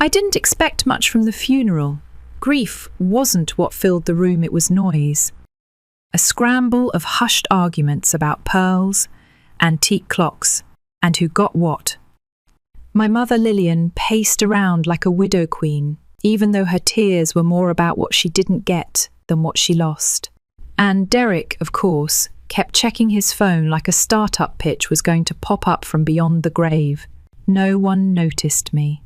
I didn't expect much from the funeral. Grief wasn't what filled the room, it was noise. A scramble of hushed arguments about pearls, antique clocks, and who got what. My mother Lillian paced around like a widow queen, even though her tears were more about what she didn't get than what she lost. And Derek, of course, kept checking his phone like a startup pitch was going to pop up from beyond the grave. No one noticed me,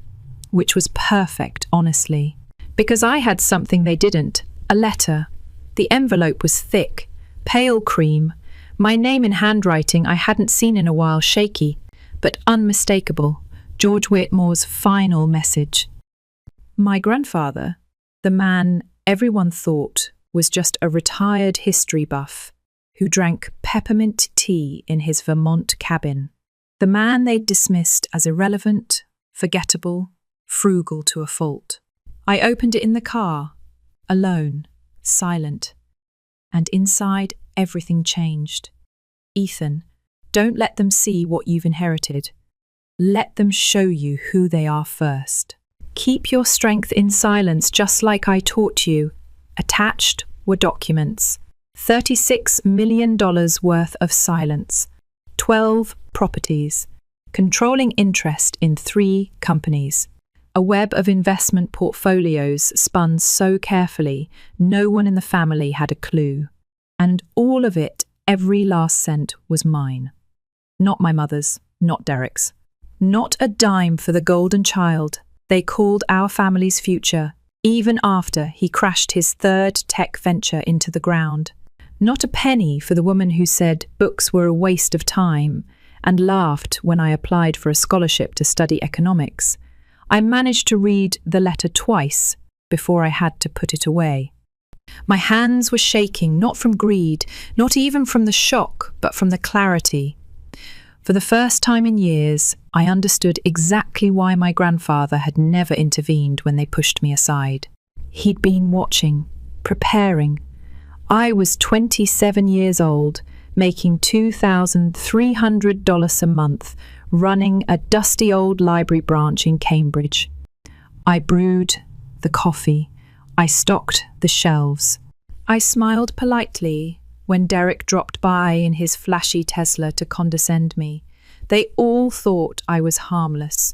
which was perfect, honestly, because I had something they didn't, a letter. The envelope was thick, pale cream, my name in handwriting I hadn't seen in a while, shaky, but unmistakable. George Whitmore's final message. My grandfather, the man everyone thought was just a retired history buff who drank peppermint tea in his Vermont cabin. The man they'd dismissed as irrelevant, forgettable, frugal to a fault. I opened it in the car, alone, silent, and inside everything changed. Ethan, don't let them see what you've inherited. Let them show you who they are first. Keep your strength in silence, just like I taught you. Attached were documents. $36 million worth of silence. 12 properties. Controlling interest in 3 companies. A web of investment portfolios spun so carefully, no one in the family had a clue. And all of it, every last cent, was mine. Not my mother's, not Derek's. Not a dime for the golden child they called our family's future, even after he crashed his 3rd tech venture into the ground. Not a penny for the woman who said books were a waste of time and laughed when I applied for a scholarship to study economics. I managed to read the letter twice before I had to put it away. My hands were shaking, not from greed, not even from the shock, but from the clarity. For the first time in years, I understood exactly why my grandfather had never intervened when they pushed me aside. He'd been watching, preparing. I was 27 years old, making $2,300 a month, running a dusty old library branch in Cambridge. I brewed the coffee. I stocked the shelves. I smiled politely when Derek dropped by in his flashy Tesla to condescend me. They all thought I was harmless,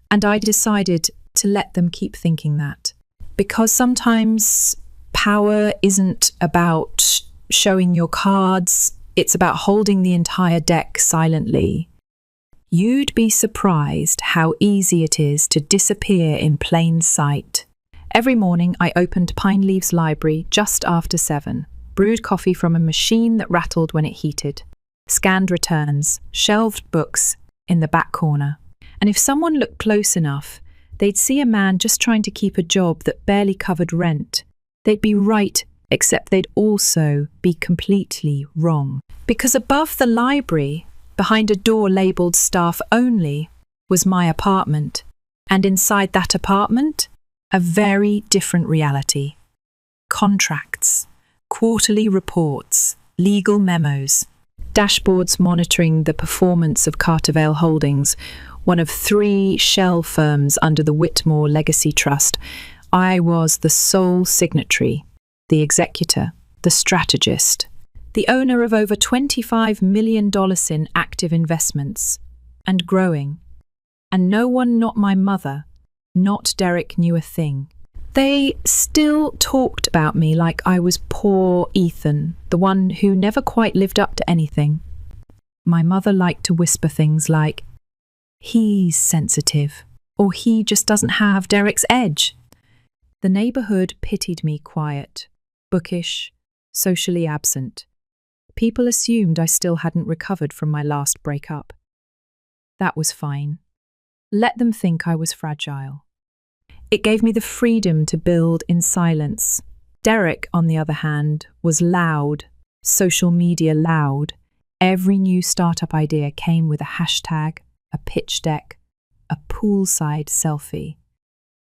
and I decided to let them keep thinking that. Because sometimes power isn't about showing your cards, it's about holding the entire deck silently. You'd be surprised how easy it is to disappear in plain sight. Every morning I opened Pine Leaf's library just after 7. Brewed coffee from a machine that rattled when it heated, scanned returns, shelved books in the back corner. And if someone looked close enough, they'd see a man just trying to keep a job that barely covered rent. They'd be right, except they'd also be completely wrong. Because above the library, behind a door labelled staff only, was my apartment. And inside that apartment, a very different reality. Contracts. Quarterly reports, legal memos, dashboards monitoring the performance of Cartervale Holdings, one of 3 shell firms under the Whitmore Legacy Trust. I was the sole signatory, the executor, the strategist, the owner of over $25 million in active investments, and growing. And no one, not my mother, not Derek, knew a thing. They still talked about me like I was poor Ethan, the one who never quite lived up to anything. My mother liked to whisper things like, "He's sensitive," or "He just doesn't have Derek's edge." The neighbourhood pitied me quiet, bookish, socially absent. People assumed I still hadn't recovered from my last breakup. That was fine. Let them think I was fragile. It gave me the freedom to build in silence. Derek, on the other hand, was loud, social media loud. Every new startup idea came with a hashtag, a pitch deck, a poolside selfie.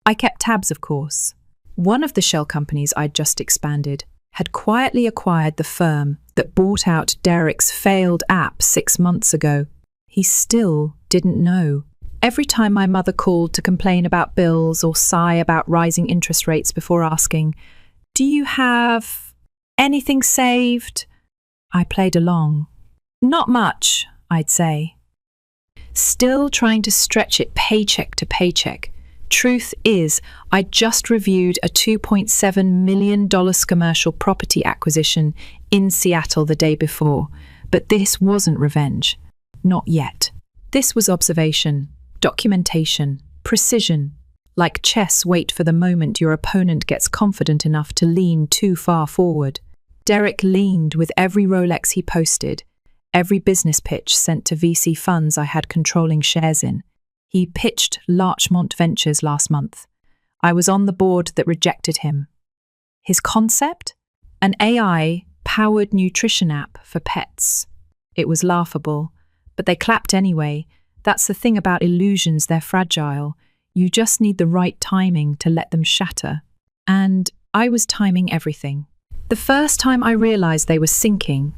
I kept tabs, of course. One of the shell companies I'd just expanded had quietly acquired the firm that bought out Derek's failed app 6 months ago. He still didn't know. Every time my mother called to complain about bills or sigh about rising interest rates before asking, "Do you have anything saved?" I played along. "Not much," I'd say. Still trying to stretch it paycheck to paycheck. Truth is, I just reviewed a $2.7 million commercial property acquisition in Seattle the day before, but this wasn't revenge. Not yet. This was observation, documentation, precision. Like chess, wait for the moment your opponent gets confident enough to lean too far forward. Derek leaned with every Rolex he posted, every business pitch sent to VC funds I had controlling shares in. He pitched Larchmont Ventures last month. I was on the board that rejected him. His concept? An AI-powered nutrition app for pets. It was laughable, but they clapped anyway. That's the thing about illusions, they're fragile. You just need the right timing to let them shatter. And I was timing everything. The first time I realized they were sinking,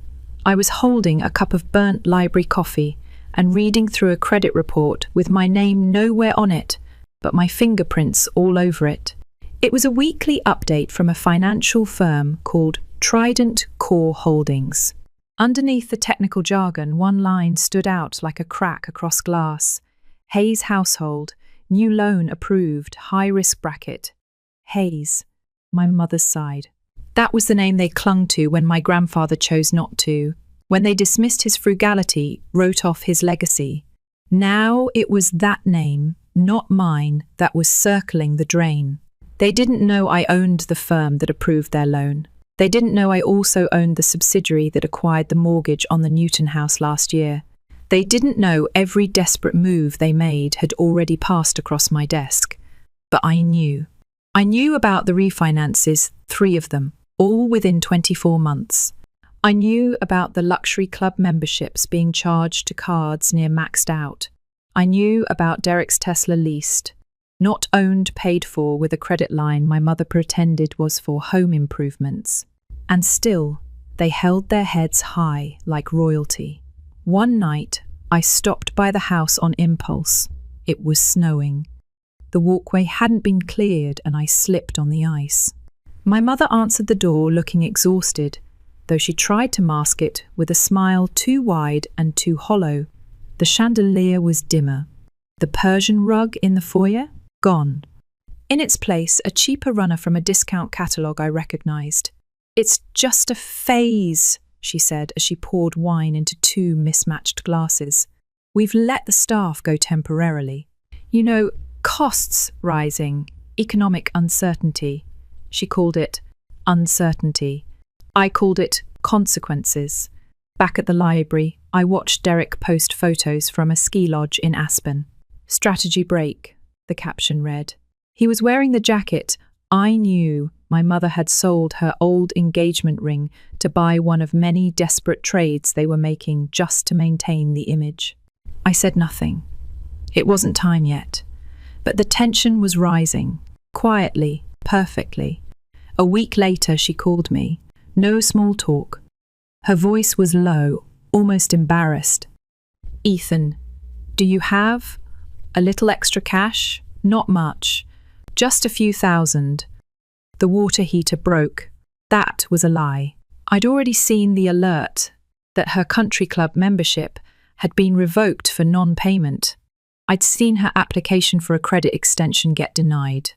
I was holding a cup of burnt library coffee and reading through a credit report with my name nowhere on it, but my fingerprints all over it. It was a weekly update from a financial firm called Trident Core Holdings. Underneath the technical jargon, one line stood out like a crack across glass. Hayes Household, new loan approved, high risk bracket. Hayes, my mother's side. That was the name they clung to when my grandfather chose not to, when they dismissed his frugality, wrote off his legacy. Now it was that name, not mine, that was circling the drain. They didn't know I owned the firm that approved their loan. They didn't know I also owned the subsidiary that acquired the mortgage on the Newton house last year. They didn't know every desperate move they made had already passed across my desk. But I knew. I knew about the refinances, 3 of them, all within 24 months. I knew about the luxury club memberships being charged to cards near maxed out. I knew about Derek's Tesla leased, not owned, paid for with a credit line my mother pretended was for home improvements. And still, they held their heads high like royalty. One night, I stopped by the house on impulse. It was snowing. The walkway hadn't been cleared and I slipped on the ice. My mother answered the door looking exhausted, though she tried to mask it with a smile too wide and too hollow. The chandelier was dimmer. The Persian rug in the foyer? Gone. In its place, a cheaper runner from a discount catalogue I recognised. "It's just a phase," she said as she poured wine into 2 mismatched glasses. "We've let the staff go temporarily. You know, costs rising, economic uncertainty." She called it uncertainty. I called it consequences. Back at the library, I watched Derek post photos from a ski lodge in Aspen. "Strategy break," the caption read. He was wearing the jacket I knew my mother had sold her old engagement ring to buy one of many desperate trades they were making just to maintain the image. I said nothing. It wasn't time yet. But the tension was rising, quietly, perfectly. A week later she called me. No small talk. Her voice was low, almost embarrassed. "Ethan, do you have a little extra cash?" "Not much. Just a few thousand." The water heater broke. That was a lie. I'd already seen the alert that her country club membership had been revoked for non-payment. I'd seen her application for a credit extension get denied.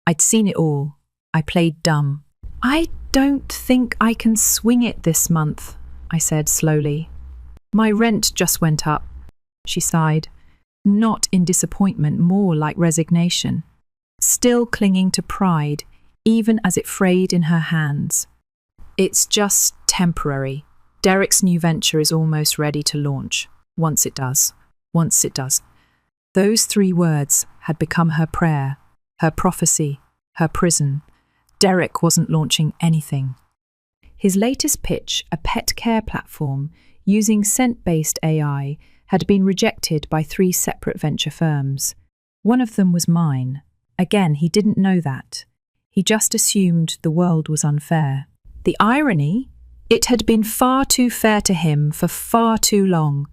I'd seen it all. I played dumb. "I don't think I can swing it this month," I said slowly. "My rent just went up." She sighed, not in disappointment, more like resignation, still clinging to pride, even as it frayed in her hands. "It's just temporary. Derek's new venture is almost ready to launch. Once it does. Once it does." Those 3 words had become her prayer, her prophecy, her prison. Derek wasn't launching anything. His latest pitch, a pet care platform using scent-based AI, had been rejected by 3 separate venture firms. One of them was mine. Again, he didn't know that. He just assumed the world was unfair. The irony? It had been far too fair to him for far too long.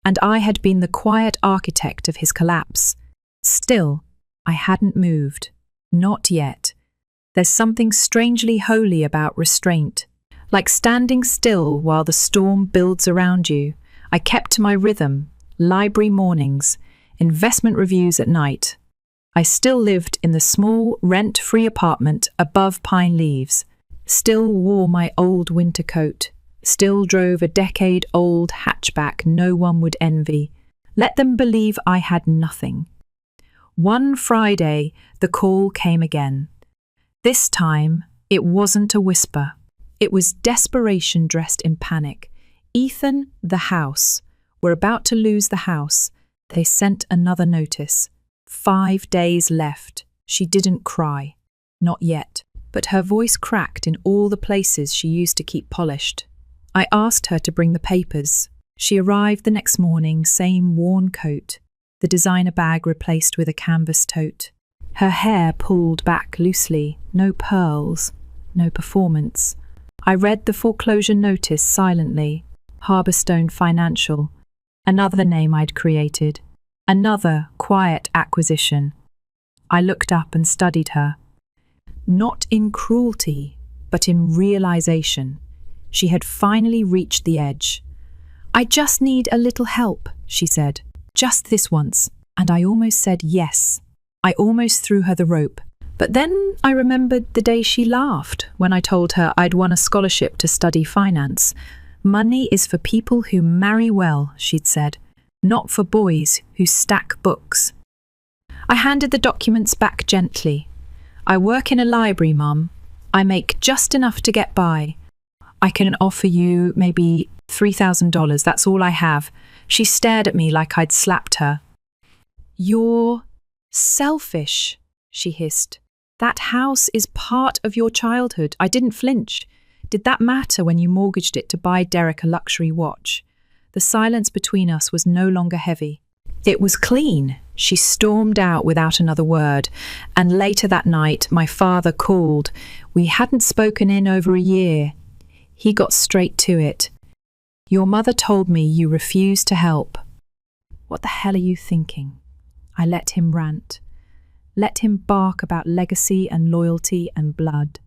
and I had been the quiet architect of his collapse. Still, I hadn't moved. Not yet. There's something strangely holy about restraint. Like standing still while the storm builds around you. I kept to my rhythm, library mornings, investment reviews at night. I still lived in the small, rent-free apartment above Pine Leaves, still wore my old winter coat, still drove a decade-old hatchback no one would envy. Let them believe I had nothing. One Friday, the call came again. This time, it wasn't a whisper. It was desperation dressed in panic. Ethan, the house. We're about to lose the house. They sent another notice. 5 days left. She didn't cry. Not yet. But her voice cracked in all the places she used to keep polished. I asked her to bring the papers. She arrived the next morning, same worn coat, the designer bag replaced with a canvas tote. Her hair pulled back loosely, no pearls, no performance. I read the foreclosure notice silently. Harborstone Financial. Another name I'd created. Another quiet acquisition. I looked up and studied her. Not in cruelty, but in realization. She had finally reached the edge. I just need a little help, she said. Just this once. And I almost said yes. I almost threw her the rope. But then I remembered the day she laughed when I told her I'd won a scholarship to study finance. Money is for people who marry well, she'd said, not for boys who stack books. I handed the documents back gently. I work in a library, Mum. I make just enough to get by. I can offer you maybe $3,000. That's all I have. She stared at me like I'd slapped her. You're selfish, she hissed. That house is part of your childhood. I didn't flinch. Did that matter when you mortgaged it to buy Derek a luxury watch? The silence between us was no longer heavy. It was clean. She stormed out without another word, and later that night my father called. We hadn't spoken in over a year. He got straight to it. Your mother told me you refused to help. What the hell are you thinking? I let him rant. Let him bark about legacy and loyalty and blood.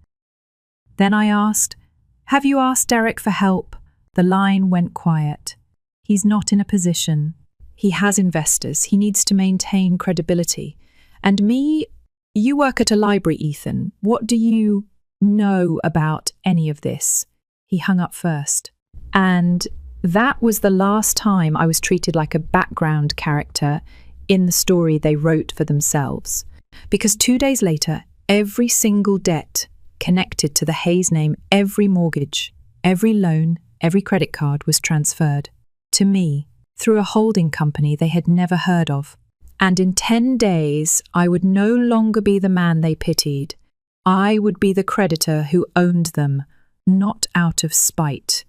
Then I asked, have you asked Derek for help? The line went quiet. He's not in a position. He has investors. He needs to maintain credibility. And me, you work at a library, Ethan. What do you know about any of this? He hung up first. And that was the last time I was treated like a background character in the story they wrote for themselves. Because 2 days later, every single debt connected to the Hayes name, every mortgage, every loan, every credit card was transferred to me through a holding company they had never heard of. And in 10 days, I would no longer be the man they pitied. I would be the creditor who owned them, not out of spite,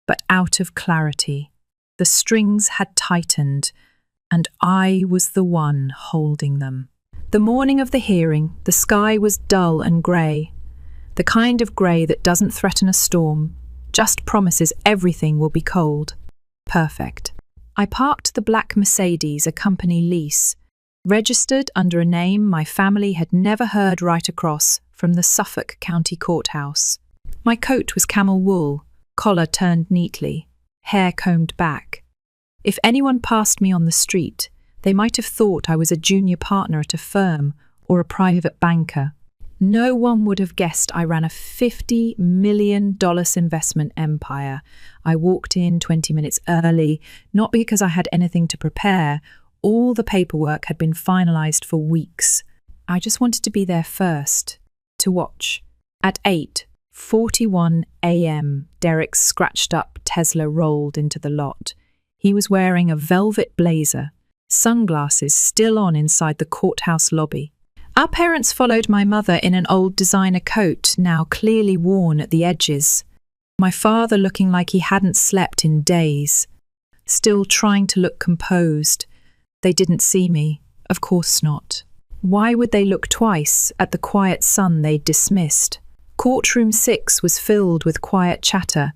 but out of clarity. The strings had tightened, and I was the one holding them. The morning of the hearing, the sky was dull and grey. The kind of grey that doesn't threaten a storm, just promises everything will be cold. Perfect. I parked the black Mercedes, a company lease, registered under a name my family had never heard right across from the Suffolk County Courthouse. My coat was camel wool, collar turned neatly, hair combed back. If anyone passed me on the street, they might have thought I was a junior partner at a firm or a private banker. No one would have guessed I ran a $50 million investment empire. I walked in 20 minutes early, not because I had anything to prepare. All the paperwork had been finalized for weeks. I just wanted to be there first, to watch. At 8:41 a.m., Derek's scratched-up Tesla rolled into the lot. He was wearing a velvet blazer, sunglasses still on inside the courthouse lobby. Our parents followed my mother in an old designer coat, now clearly worn at the edges. My father looking like he hadn't slept in days, still trying to look composed. They didn't see me. Of course not. Why would they look twice at the quiet son they'd dismissed? Courtroom 6 was filled with quiet chatter.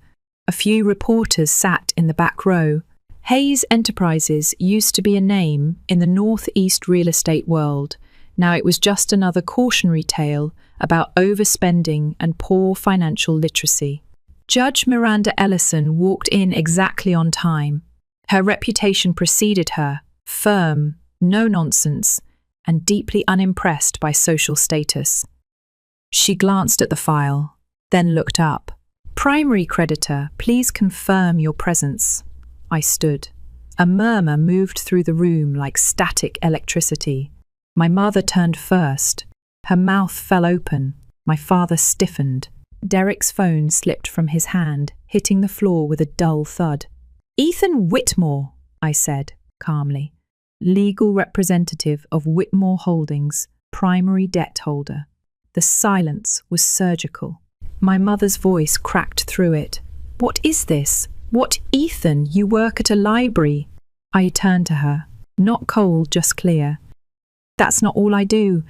A few reporters sat in the back row. Hayes Enterprises used to be a name in the Northeast real estate world. Now it was just another cautionary tale about overspending and poor financial literacy. Judge Miranda Ellison walked in exactly on time. Her reputation preceded her, firm, no nonsense, and deeply unimpressed by social status. She glanced at the file, then looked up. "Primary creditor, please confirm your presence." I stood. A murmur moved through the room like static electricity. My mother turned first. Her mouth fell open. My father stiffened. Derek's phone slipped from his hand, hitting the floor with a dull thud. "Ethan Whitmore," I said, calmly. "Legal representative of Whitmore Holdings, primary debt holder." The silence was surgical. My mother's voice cracked through it. "What is this? What, Ethan? You work at a library?" I turned to her. Not cold, just clear. "That's not all I do."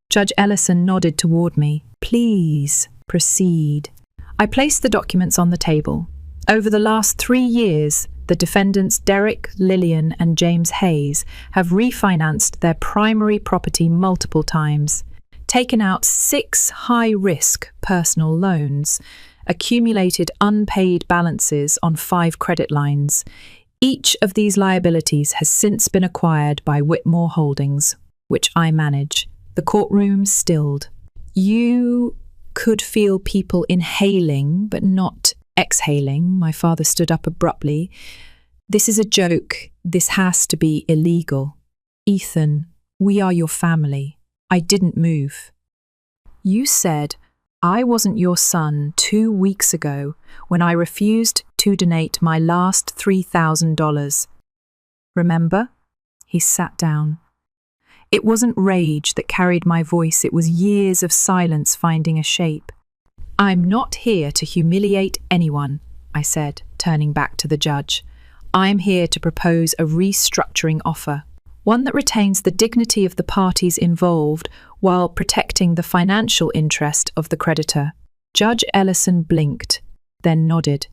Judge Ellison nodded toward me. "Please, proceed." I placed the documents on the table. Over the last 3 years, the defendants Derek, Lillian, and James Hayes have refinanced their primary property multiple times, taken out 6 high-risk personal loans, accumulated unpaid balances on 5 credit lines. Each of these liabilities has since been acquired by Whitmore Holdings, which I manage. The courtroom stilled. You could feel people inhaling, but not exhaling. My father stood up abruptly. "This is a joke. This has to be illegal. Ethan, we are your family. I didn't move." "You said I wasn't your son 2 weeks ago when I refused to donate my last $3,000. Remember?" He sat down. It wasn't rage that carried my voice, it was years of silence finding a shape. "I'm not here to humiliate anyone," I said, turning back to the judge. "I'm here to propose a restructuring offer, one that retains the dignity of the parties involved while protecting the financial interest of the creditor." Judge Ellison blinked, then nodded.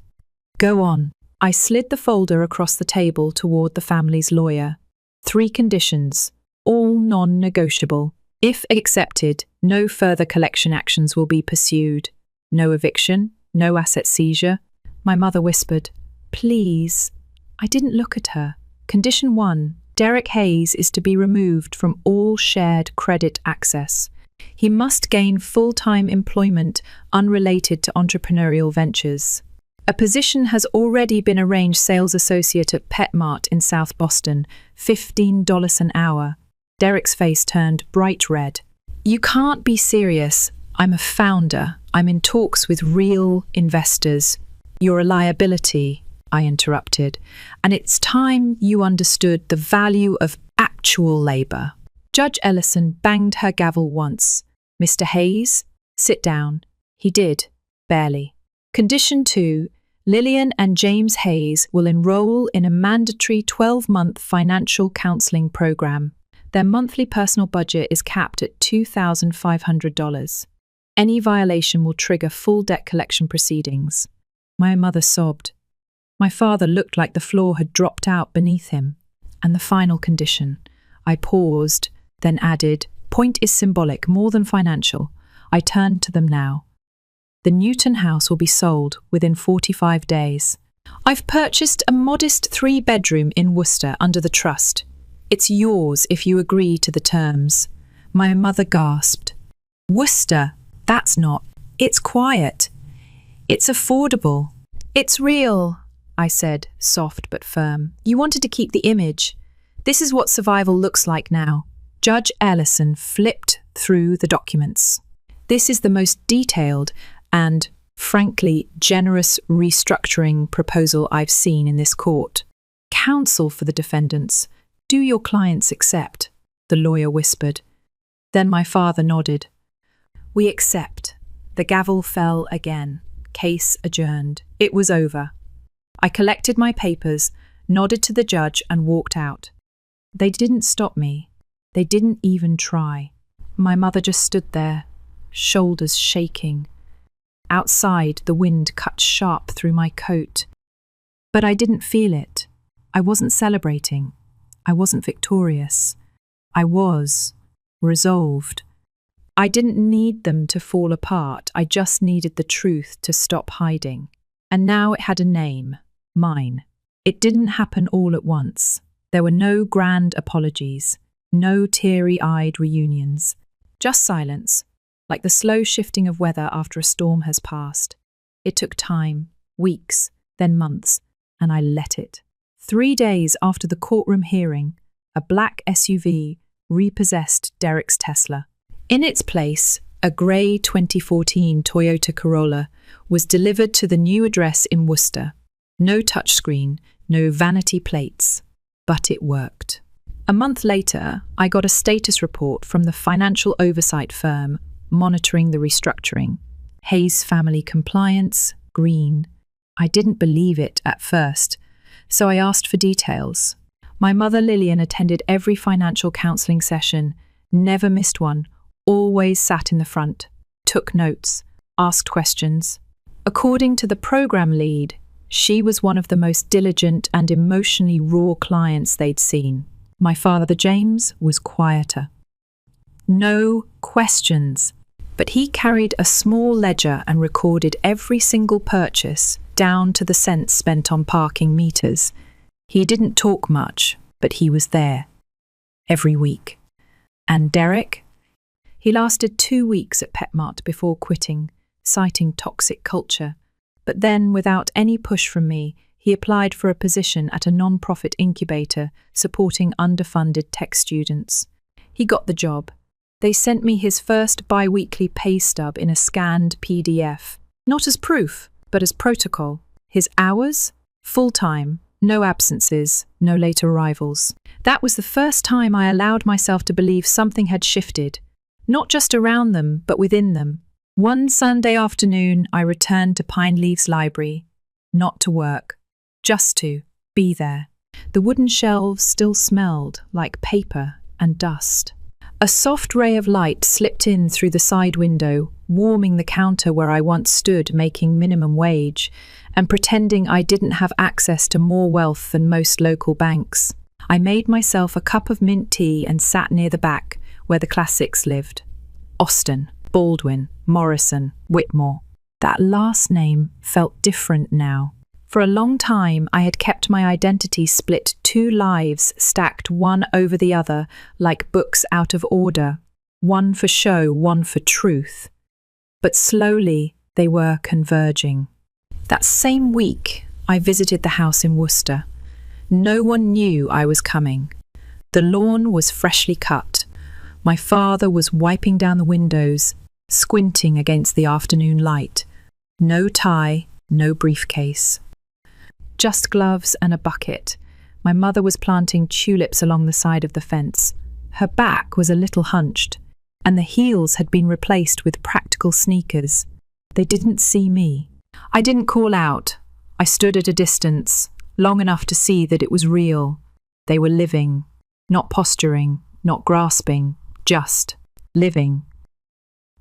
"Go on." I slid the folder across the table toward the family's lawyer. 3 conditions, all non-negotiable. If accepted, no further collection actions will be pursued. No eviction, no asset seizure. My mother whispered, "Please." I didn't look at her. Condition 1. Derek Hayes is to be removed from all shared credit access. He must gain full-time employment unrelated to entrepreneurial ventures. A position has already been arranged, sales associate at PetMart in South Boston, $15 an hour. Derek's face turned bright red. "You can't be serious. I'm a founder. I'm in talks with real investors." "You're a liability," I interrupted, "and it's time you understood the value of actual labor." Judge Ellison banged her gavel once. "Mr. Hayes, sit down." He did, barely. Condition 2, Lillian and James Hayes will enroll in a mandatory 12-month financial counseling program. Their monthly personal budget is capped at $2,500. Any violation will trigger full debt collection proceedings. My mother sobbed. My father looked like the floor had dropped out beneath him. "And the final condition." I paused, then added, "Point is symbolic, more than financial." I turned to them now. "The Newton house will be sold within 45 days. I've purchased a modest 3-bedroom in Worcester under the trust. It's yours if you agree to the terms." My mother gasped. "Worcester? That's not. It's quiet. It's affordable. It's real," I said, soft but firm. "You wanted to keep the image. This is what survival looks like now." Judge Ellison flipped through the documents. "This is the most detailed and, frankly, generous restructuring proposal I've seen in this court. Counsel for the defendants. Do your clients accept?" the lawyer whispered. Then my father nodded. "We accept." The gavel fell again. Case adjourned. It was over. I collected my papers, nodded to the judge, and walked out. They didn't stop me. They didn't even try. My mother just stood there, shoulders shaking. Outside, the wind cut sharp through my coat. But I didn't feel it. I wasn't celebrating. I wasn't victorious. I was resolved. I didn't need them to fall apart. I just needed the truth to stop hiding. And now it had a name, mine. It didn't happen all at once. There were no grand apologies, no teary-eyed reunions, just silence, like the slow shifting of weather after a storm has passed. It took time, weeks, then months, and I let it. 3 days after the courtroom hearing, a black SUV repossessed Derek's Tesla. In its place, a grey 2014 Toyota Corolla was delivered to the new address in Worcester. No touchscreen, no vanity plates, but it worked. A month later, I got a status report from the financial oversight firm monitoring the restructuring. Hayes family compliance, green. I didn't believe it at first, so I asked for details. My mother Lillian attended every financial counselling session, never missed one, always sat in the front, took notes, asked questions. According to the program lead, she was one of the most diligent and emotionally raw clients they'd seen. My father James was quieter. No questions, but he carried a small ledger and recorded every single purchase, down to the cents spent on parking meters. He didn't talk much, but he was there. Every week. And Derek? He lasted 2 weeks at Petmart before quitting, citing toxic culture. But then, without any push from me, he applied for a position at a non-profit incubator supporting underfunded tech students. He got the job. They sent me his first bi-weekly pay stub in a scanned PDF. Not as proof, but as protocol. His hours? Full-time. No absences, no late arrivals. That was the first time I allowed myself to believe something had shifted. Not just around them, but within them. One Sunday afternoon, I returned to Pine Leaves Library. Not to work. Just to be there. The wooden shelves still smelled like paper and dust. A soft ray of light slipped in through the side window, warming the counter where I once stood making minimum wage and pretending I didn't have access to more wealth than most local banks. I made myself a cup of mint tea and sat near the back where the classics lived. Austen, Baldwin, Morrison, Whitmore. That last name felt different now. For a long time, I had kept my identity split 2 lives stacked one over the other like books out of order, one for show, one for truth. But slowly, they were converging. That same week, I visited the house in Worcester. No one knew I was coming. The lawn was freshly cut. My father was wiping down the windows, squinting against the afternoon light. No tie, no briefcase. Just gloves and a bucket. My mother was planting tulips along the side of the fence. Her back was a little hunched, and the heels had been replaced with practical sneakers. They didn't see me. I didn't call out. I stood at a distance, long enough to see that it was real. They were living, not posturing, not grasping, just living.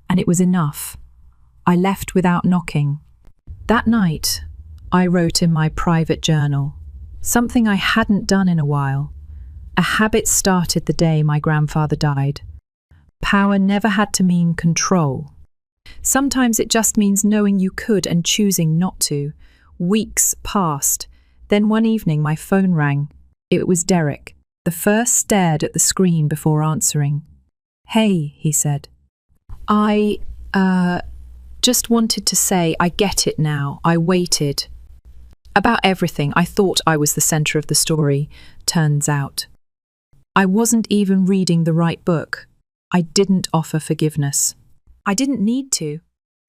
And it was enough. I left without knocking. That night, I wrote in my private journal, something I hadn't done in a while. A habit started the day my grandfather died. Power never had to mean control. Sometimes it just means knowing you could and choosing not to. Weeks passed. Then one evening my phone rang. It was Derek. The first stared at the screen before answering. "Hey," he said. I just wanted to say I get it now. I waited. About everything. I thought I was the centre of the story. Turns out. I wasn't even reading the right book. I didn't offer forgiveness. I didn't need to.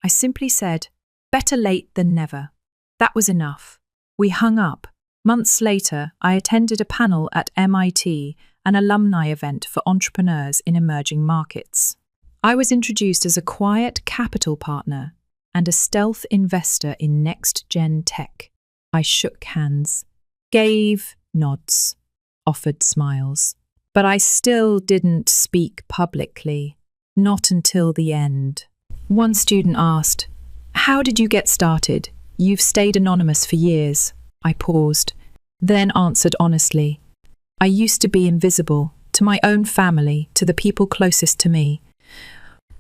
I simply said, better late than never. That was enough. We hung up. Months later, I attended a panel at MIT, an alumni event for entrepreneurs in emerging markets. I was introduced as a quiet capital partner and a stealth investor in next-gen tech. I shook hands, gave nods, offered smiles. But I still didn't speak publicly, not until the end. One student asked, "How did you get started? You've stayed anonymous for years." I paused. then answered honestly. I used to be invisible, to my own family, to the people closest to me.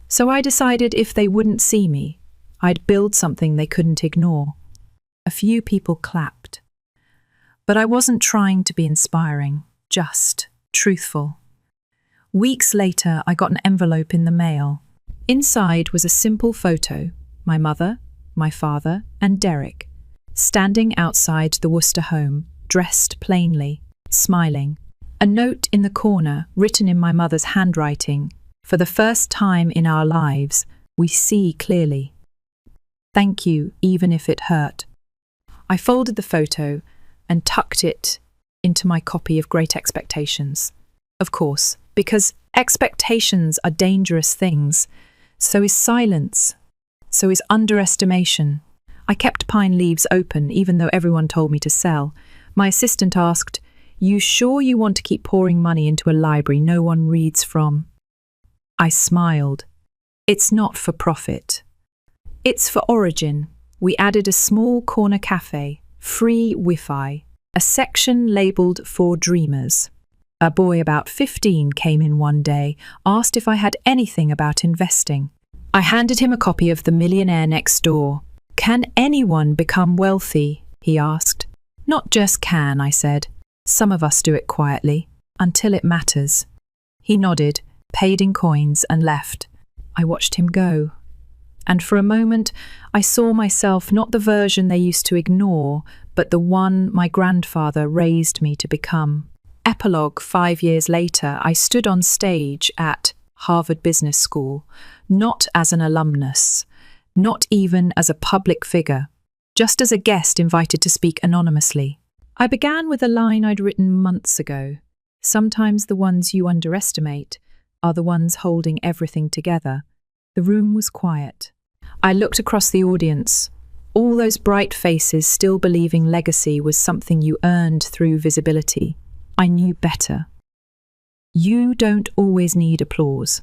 So I decided if they wouldn't see me, I'd build something they couldn't ignore. A few people clapped. But I wasn't trying to be inspiring, just truthful. Weeks later, I got an envelope in the mail. Inside was a simple photo, my mother, my father, and Derek, standing outside the Worcester home, dressed plainly, smiling. A note in the corner, written in my mother's handwriting, "For the first time in our lives, we see clearly. Thank you, even if it hurt." I folded the photo and tucked it into my copy of Great Expectations. Of course, because expectations are dangerous things. So is silence. So is underestimation. I kept Pine Leaves open, even though everyone told me to sell. My assistant asked, "You sure you want to keep pouring money into a library no one reads from?" I smiled. It's not for profit. It's for origin. We added a small corner cafe, free Wi-Fi, a section labelled for dreamers. A boy about 15 came in one day, asked if I had anything about investing. I handed him a copy of The Millionaire Next Door. "Can anyone become wealthy?" he asked. "Not just can," I said. "Some of us do it quietly, until it matters." He nodded, paid in coins, and left. I watched him go. And for a moment, I saw myself not the version they used to ignore, but the one my grandfather raised me to become. Epilogue: 5 years later, I stood on stage at Harvard Business School, not as an alumnus, not even as a public figure, just as a guest invited to speak anonymously. I began with a line I'd written months ago. Sometimes the ones you underestimate are the ones holding everything together. The room was quiet. I looked across the audience, all those bright faces still believing legacy was something you earned through visibility. I knew better. You don't always need applause.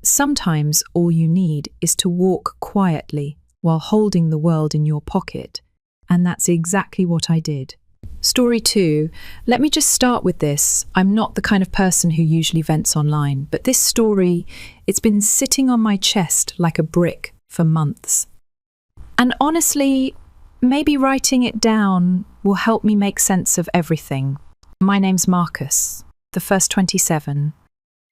Sometimes all you need is to walk quietly while holding the world in your pocket, and that's exactly what I did. Story 2. Let me just start with this. I'm not the kind of person who usually vents online, but this story, it's been sitting on my chest like a brick for months. And honestly, maybe writing it down will help me make sense of everything. My name's Marcus, the first 27.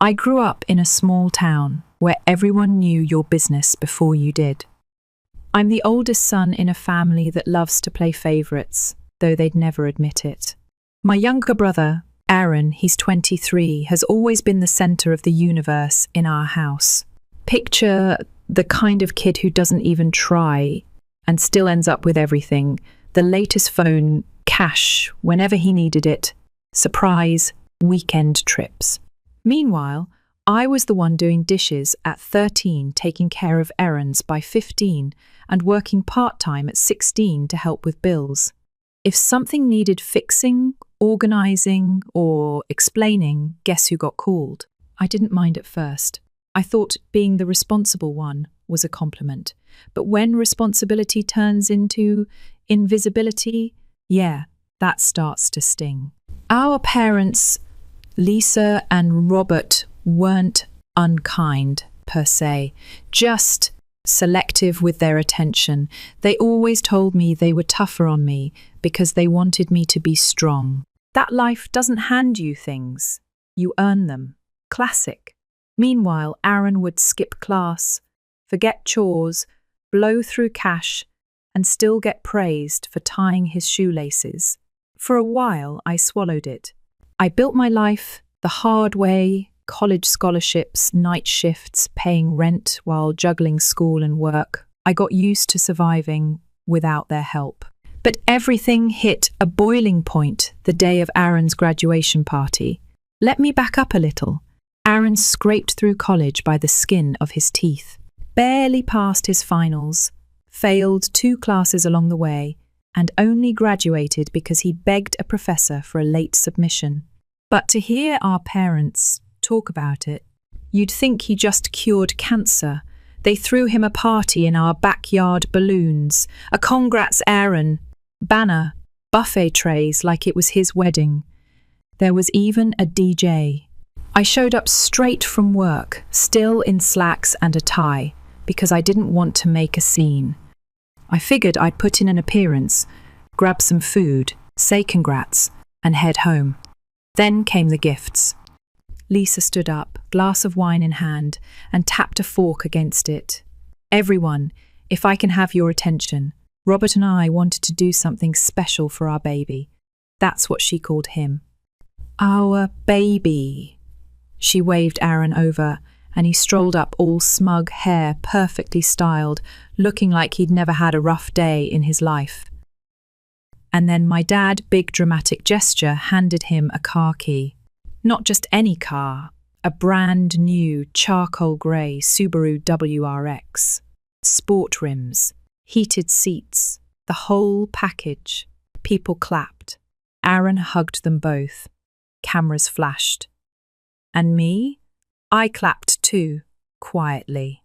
I grew up in a small town where everyone knew your business before you did. I'm the oldest son in a family that loves to play favourites, though they'd never admit it. My younger brother, Aaron, he's 23, has always been the centre of the universe in our house. Picture the kind of kid who doesn't even try and still ends up with everything. The latest phone, cash, whenever he needed it, surprise, weekend trips. Meanwhile, I was the one doing dishes at 13, taking care of errands by 15, and working part-time at 16 to help with bills. If something needed fixing, organising, or explaining, guess who got called? I didn't mind at first. I thought being the responsible one was a compliment. But when responsibility turns into invisibility, yeah, that starts to sting. Our parents, Lisa and Robert, weren't unkind per se, just selective with their attention. They always told me they were tougher on me because they wanted me to be strong. That life doesn't hand you things. You earn them. Classic. Meanwhile, Aaron would skip class, forget chores, blow through cash, and still get praised for tying his shoelaces. For a while, I swallowed it. I built my life the hard way, college scholarships, night shifts, paying rent while juggling school and work. I got used to surviving without their help. But everything hit a boiling point the day of Aaron's graduation party. Let me back up a little. Aaron scraped through college by the skin of his teeth, barely passed his finals, failed 2 classes along the way, and only graduated because he begged a professor for a late submission. But to hear our parents talk about it, you'd think he just cured cancer. They threw him a party in our backyard balloons, a "Congrats, Aaron" banner, buffet trays like it was his wedding. There was even a DJ. I showed up straight from work, still in slacks and a tie, because I didn't want to make a scene. I figured I'd put in an appearance, grab some food, say congrats, and head home. Then came the gifts. Lisa stood up, glass of wine in hand, and tapped a fork against it. "Everyone, if I can have your attention, Robert and I wanted to do something special for our baby." That's what she called him. "Our baby." She waved Aaron over, and he strolled up, all smug, hair perfectly styled, looking like he'd never had a rough day in his life. And then my dad, big dramatic gesture, handed him a car key. Not just any car, a brand new charcoal grey Subaru WRX. Sport rims, heated seats, the whole package. People clapped. Aaron hugged them both. Cameras flashed. And me? I clapped too, quietly.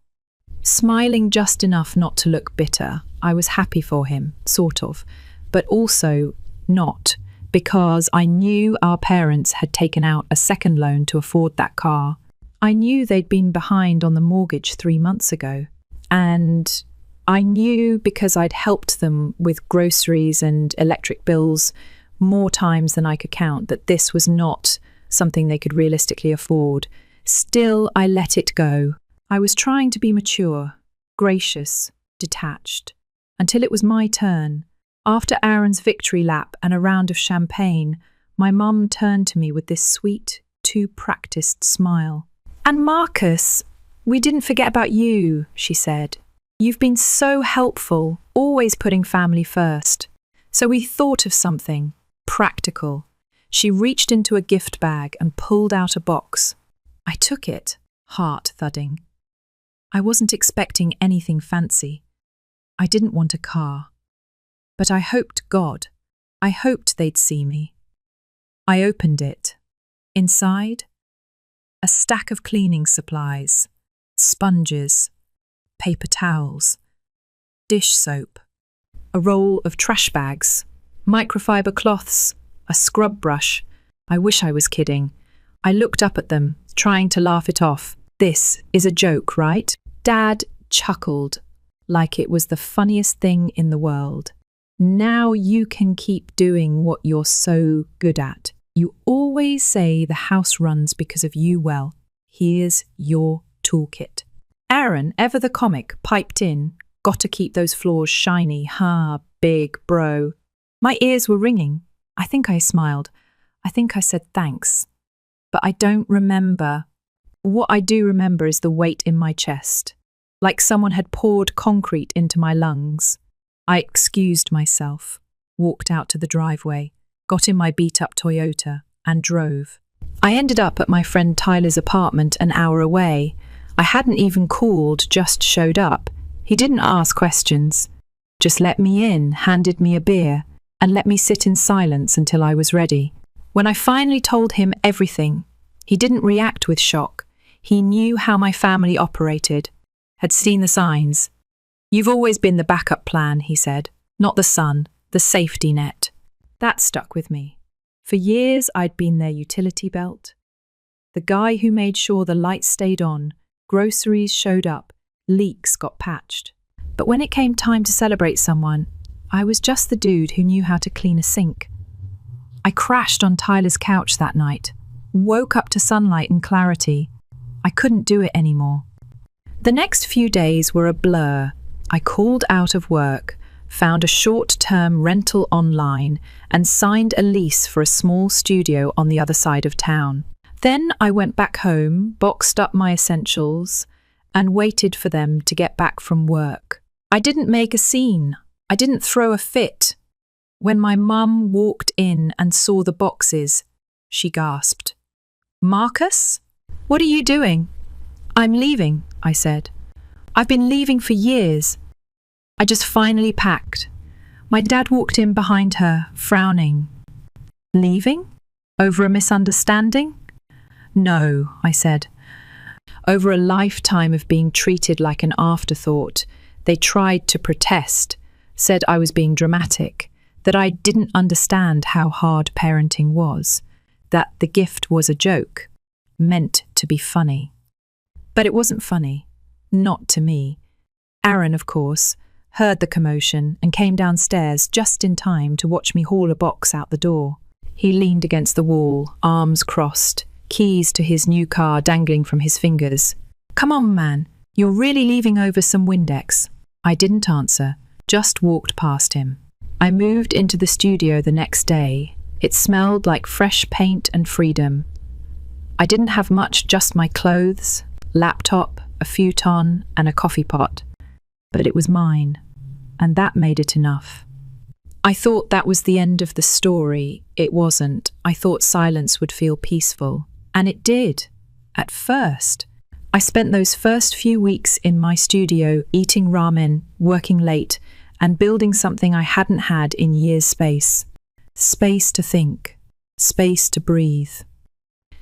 Smiling just enough not to look bitter. I was happy for him, sort of, but also not, because I knew our parents had taken out a second loan to afford that car. I knew they'd been behind on the mortgage 3 months ago. And I knew, because I'd helped them with groceries and electric bills more times than I could count, that this was not something they could realistically afford. Still, I let it go. I was trying to be mature, gracious, detached, until it was my turn. After Aaron's victory lap and a round of champagne, my mum turned to me with this sweet, too-practiced smile. "And Marcus, we didn't forget about you," she said. "You've been so helpful, always putting family first. So we thought of something practical." She reached into a gift bag and pulled out a box. I took it, heart thudding. I wasn't expecting anything fancy. I didn't want a car. But I hoped they'd see me. I opened it. Inside, a stack of cleaning supplies, sponges, paper towels, dish soap, a roll of trash bags, microfiber cloths, a scrub brush. I wish I was kidding. I looked up at them, trying to laugh it off. "This is a joke, right?" Dad chuckled, like it was the funniest thing in the world. "Now you can keep doing what you're so good at. You always say the house runs because of you. Well, here's your toolkit." Aaron, ever the comic, piped in. "Got to keep those floors shiny, huh, big bro?" My ears were ringing. I think I smiled. I think I said thanks. But I don't remember. What I do remember is the weight in my chest, like someone had poured concrete into my lungs. I excused myself, walked out to the driveway, got in my beat-up Toyota, and drove. I ended up at my friend Tyler's apartment an hour away. I hadn't even called, just showed up. He didn't ask questions, just let me in, handed me a beer, and let me sit in silence until I was ready. When I finally told him everything, he didn't react with shock. He knew how my family operated, had seen the signs. "You've always been the backup plan," he said, "not the sun, the safety net." That stuck with me. For years, I'd been their utility belt. The guy who made sure the lights stayed on, groceries showed up, leaks got patched. But when it came time to celebrate someone, I was just the dude who knew how to clean a sink. I crashed on Tyler's couch that night, woke up to sunlight and clarity. I couldn't do it anymore. The next few days were a blur. I called out of work, found a short-term rental online, and signed a lease for a small studio on the other side of town. Then I went back home, boxed up my essentials, and waited for them to get back from work. I didn't make a scene. I didn't throw a fit. When my mum walked in and saw the boxes, she gasped. "Marcus? What are you doing?" "I'm leaving," I said. "I've been leaving for years." I just finally packed. My dad walked in behind her, frowning. "Leaving? Over a misunderstanding?" "No," I said. Over a lifetime of being treated like an afterthought, they tried to protest, said I was being dramatic, that I didn't understand how hard parenting was, that the gift was a joke, meant to be funny. But it wasn't funny, not to me. Aaron, of course, heard the commotion and came downstairs just in time to watch me haul a box out the door. He leaned against the wall, arms crossed, keys to his new car dangling from his fingers. "Come on, man, you're really leaving over some Windex." I didn't answer, just walked past him. I moved into the studio the next day. It smelled like fresh paint and freedom. I didn't have much, just my clothes, laptop, a futon, and a coffee pot. But it was mine, and that made it enough. I thought that was the end of the story. It wasn't. I thought silence would feel peaceful. And it did, at first. I spent those first few weeks in my studio eating ramen, working late, and building something I hadn't had in years' space. Space to think. Space to breathe.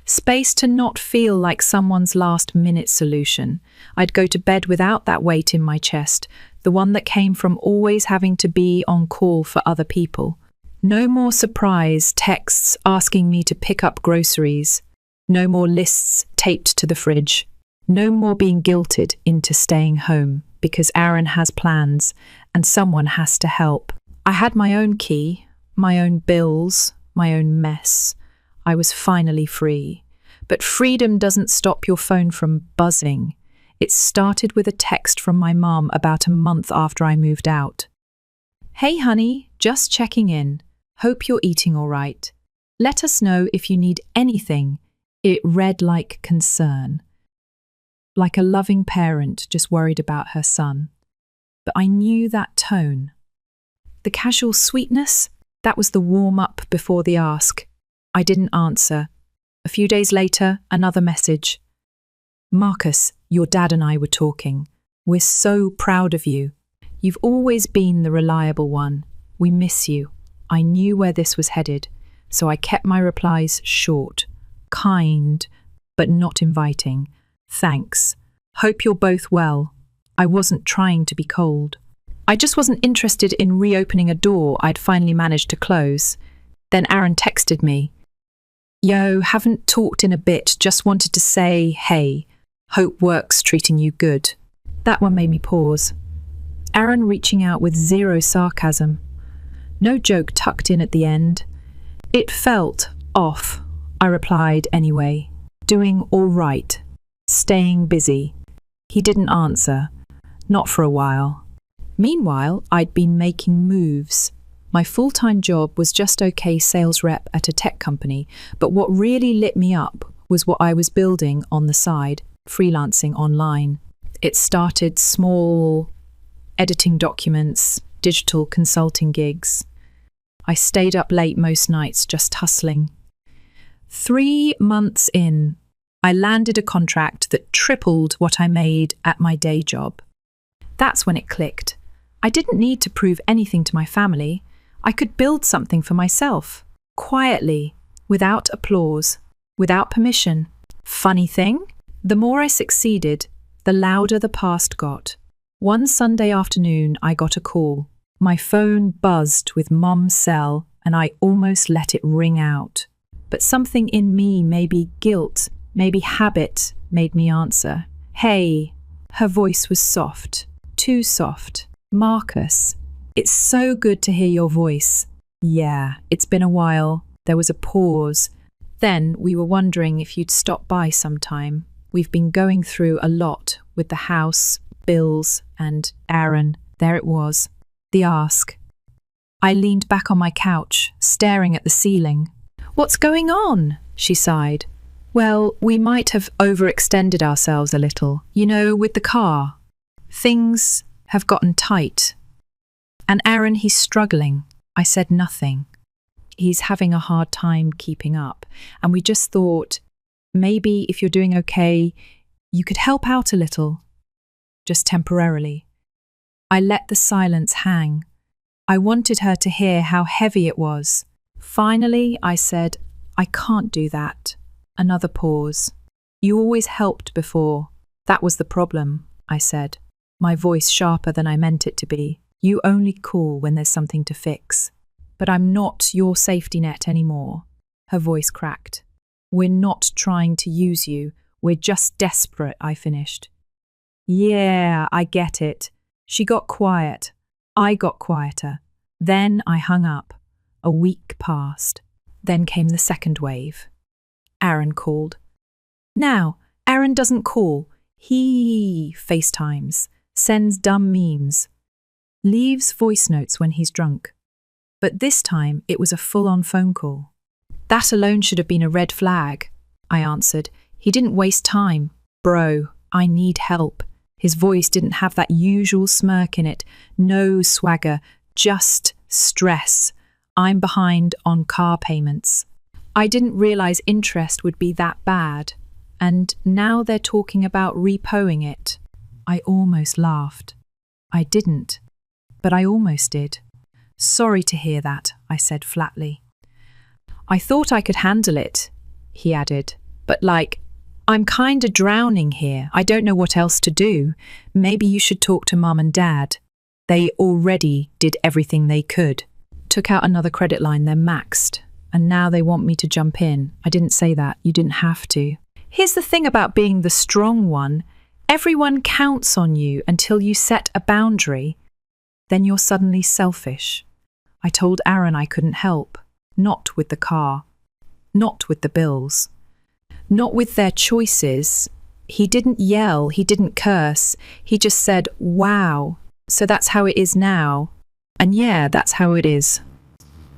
Space to not feel like someone's last-minute solution. I'd go to bed without that weight in my chest, the one that came from always having to be on call for other people. No more surprise texts asking me to pick up groceries. No more lists taped to the fridge. No more being guilted into staying home because Aaron has plans and someone has to help. I had my own key, my own bills, my own mess. I was finally free. But freedom doesn't stop your phone from buzzing. It started with a text from my mom about a month after I moved out. "Hey honey, just checking in. Hope you're eating all right. Let us know if you need anything." It read like concern. Like a loving parent just worried about her son. But I knew that tone. The casual sweetness, that was the warm-up before the ask. I didn't answer. A few days later, another message. "Marcus, your dad and I were talking. We're so proud of you. You've always been the reliable one. We miss you." I knew where this was headed, so I kept my replies short, kind, but not inviting. "Thanks. Hope you're both well." I wasn't trying to be cold. I just wasn't interested in reopening a door I'd finally managed to close. Then Aaron texted me. "Yo, haven't talked in a bit, just wanted to say, hey, hope work's treating you good." That one made me pause. Aaron reaching out with zero sarcasm. No joke tucked in at the end. It felt off. I replied anyway. Doing all right. Staying busy. He didn't answer. Not for a while. Meanwhile, I'd been making moves. My full-time job was just okay sales rep at a tech company, but what really lit me up was what I was building on the side, freelancing online. It started small, editing documents, digital consulting gigs. I stayed up late most nights just hustling. 3 months in, I landed a contract that tripled what I made at my day job. That's when it clicked. I didn't need to prove anything to my family. I could build something for myself, quietly, without applause, without permission. Funny thing, the more I succeeded, the louder the past got. One Sunday afternoon, I got a call. My phone buzzed with Mum's cell, and I almost let it ring out. But something in me, maybe guilt, maybe habit, made me answer. "Hey." Her voice was soft, too soft. "Marcus, it's so good to hear your voice." "Yeah, it's been a while." There was a pause. "Then we were wondering if you'd stop by sometime. We've been going through a lot with the house, bills, and Aaron." There it was, the ask. I leaned back on my couch, staring at the ceiling. "What's going on?" she sighed. "Well, we might have overextended ourselves a little, with the car. Things have gotten tight. And Aaron, he's struggling." I said nothing. "He's having a hard time keeping up. And we just thought, maybe if you're doing okay, you could help out a little. Just temporarily." I let the silence hang. I wanted her to hear how heavy it was. Finally, I said, "I can't do that." Another pause. "You always helped before." "That was the problem," I said, my voice sharper than I meant it to be. "You only call when there's something to fix." But I'm not your safety net anymore. Her voice cracked. We're not trying to use you. We're just desperate, I finished. Yeah, I get it. She got quiet. I got quieter. Then I hung up. A week passed. Then came the second wave. Aaron called. Now, Aaron doesn't call. He FaceTimes, sends dumb memes, leaves voice notes when he's drunk. But this time it was a full-on phone call. That alone should have been a red flag, I answered. He didn't waste time. Bro, I need help. His voice didn't have that usual smirk in it. No swagger, just stress. I'm behind on car payments. I didn't realize interest would be that bad. And now they're talking about repoing it. I almost laughed. I didn't, but I almost did. Sorry to hear that, I said flatly. I thought I could handle it, he added, but I'm kinda drowning here. I don't know what else to do. Maybe you should talk to Mum and Dad. They already did everything they could. Took out another credit line, they're maxed. And now they want me to jump in. I didn't say that, you didn't have to. Here's the thing about being the strong one. Everyone counts on you until you set a boundary. Then you're suddenly selfish. I told Aaron I couldn't help. Not with the car. Not with the bills. Not with their choices. He didn't yell, he didn't curse. He just said, wow, so that's how it is now. And yeah, that's how it is.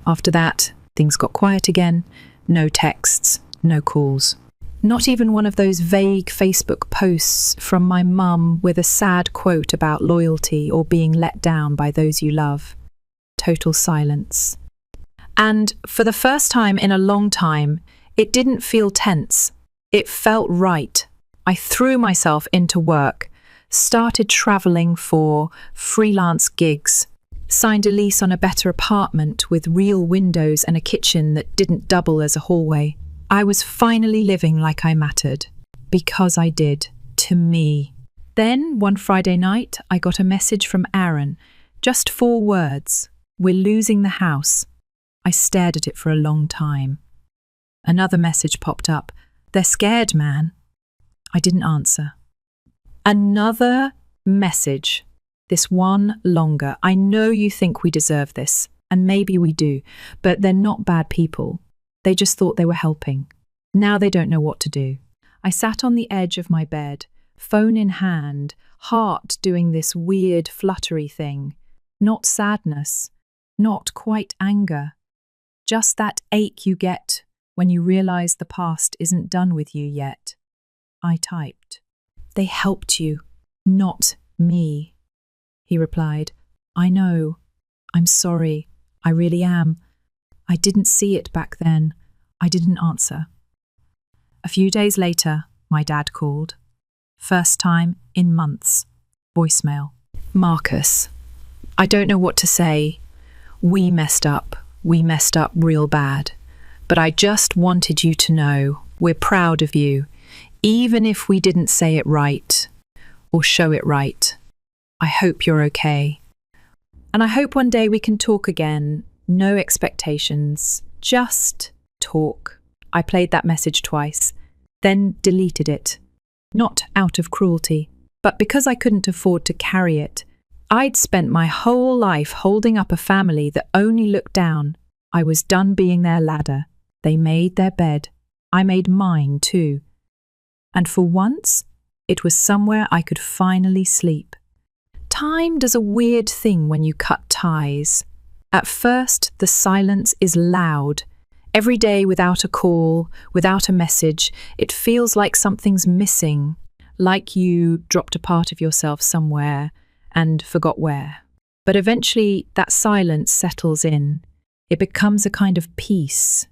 After that, things got quiet again. No texts, no calls. Not even one of those vague Facebook posts from my mum with a sad quote about loyalty or being let down by those you love. Total silence. And for the first time in a long time, it didn't feel tense. It felt right. I threw myself into work, started traveling for freelance gigs, signed a lease on a better apartment with real windows and a kitchen that didn't double as a hallway. I was finally living like I mattered, because I did, to me. Then, one Friday night, I got a message from Aaron, just 4 words, "We're losing the house." I stared at it for a long time. Another message popped up, "They're scared, man." I didn't answer. Another message, this one longer. "I know you think we deserve this, and maybe we do, but they're not bad people. They just thought they were helping. Now they don't know what to do." I sat on the edge of my bed, phone in hand, heart doing this weird fluttery thing. Not sadness, not quite anger. Just that ache you get when you realize the past isn't done with you yet. I typed, "They helped you, not me." He replied, "I know. I'm sorry. I really am. I didn't see it back then. I didn't answer." A few days later, my dad called. First time in months. Voicemail. "Marcus, I don't know what to say. We messed up. We messed up real bad. But I just wanted you to know we're proud of you, even if we didn't say it right or show it right. I hope you're okay. And I hope one day we can talk again. No expectations, just talk." I played that message twice, then deleted it. Not out of cruelty, but because I couldn't afford to carry it. I'd spent my whole life holding up a family that only looked down. I was done being their ladder. They made their bed. I made mine too. And for once, it was somewhere I could finally sleep. Time does a weird thing when you cut ties. At first, the silence is loud. Every day without a call, without a message, it feels like something's missing, like you dropped a part of yourself somewhere and forgot where. But eventually, that silence settles in. It becomes a kind of peace.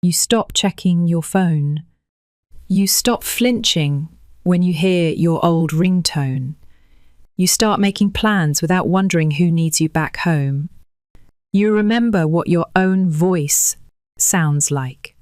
You stop checking your phone. You stop flinching when you hear your old ringtone. You start making plans without wondering who needs you back home. You remember what your own voice sounds like.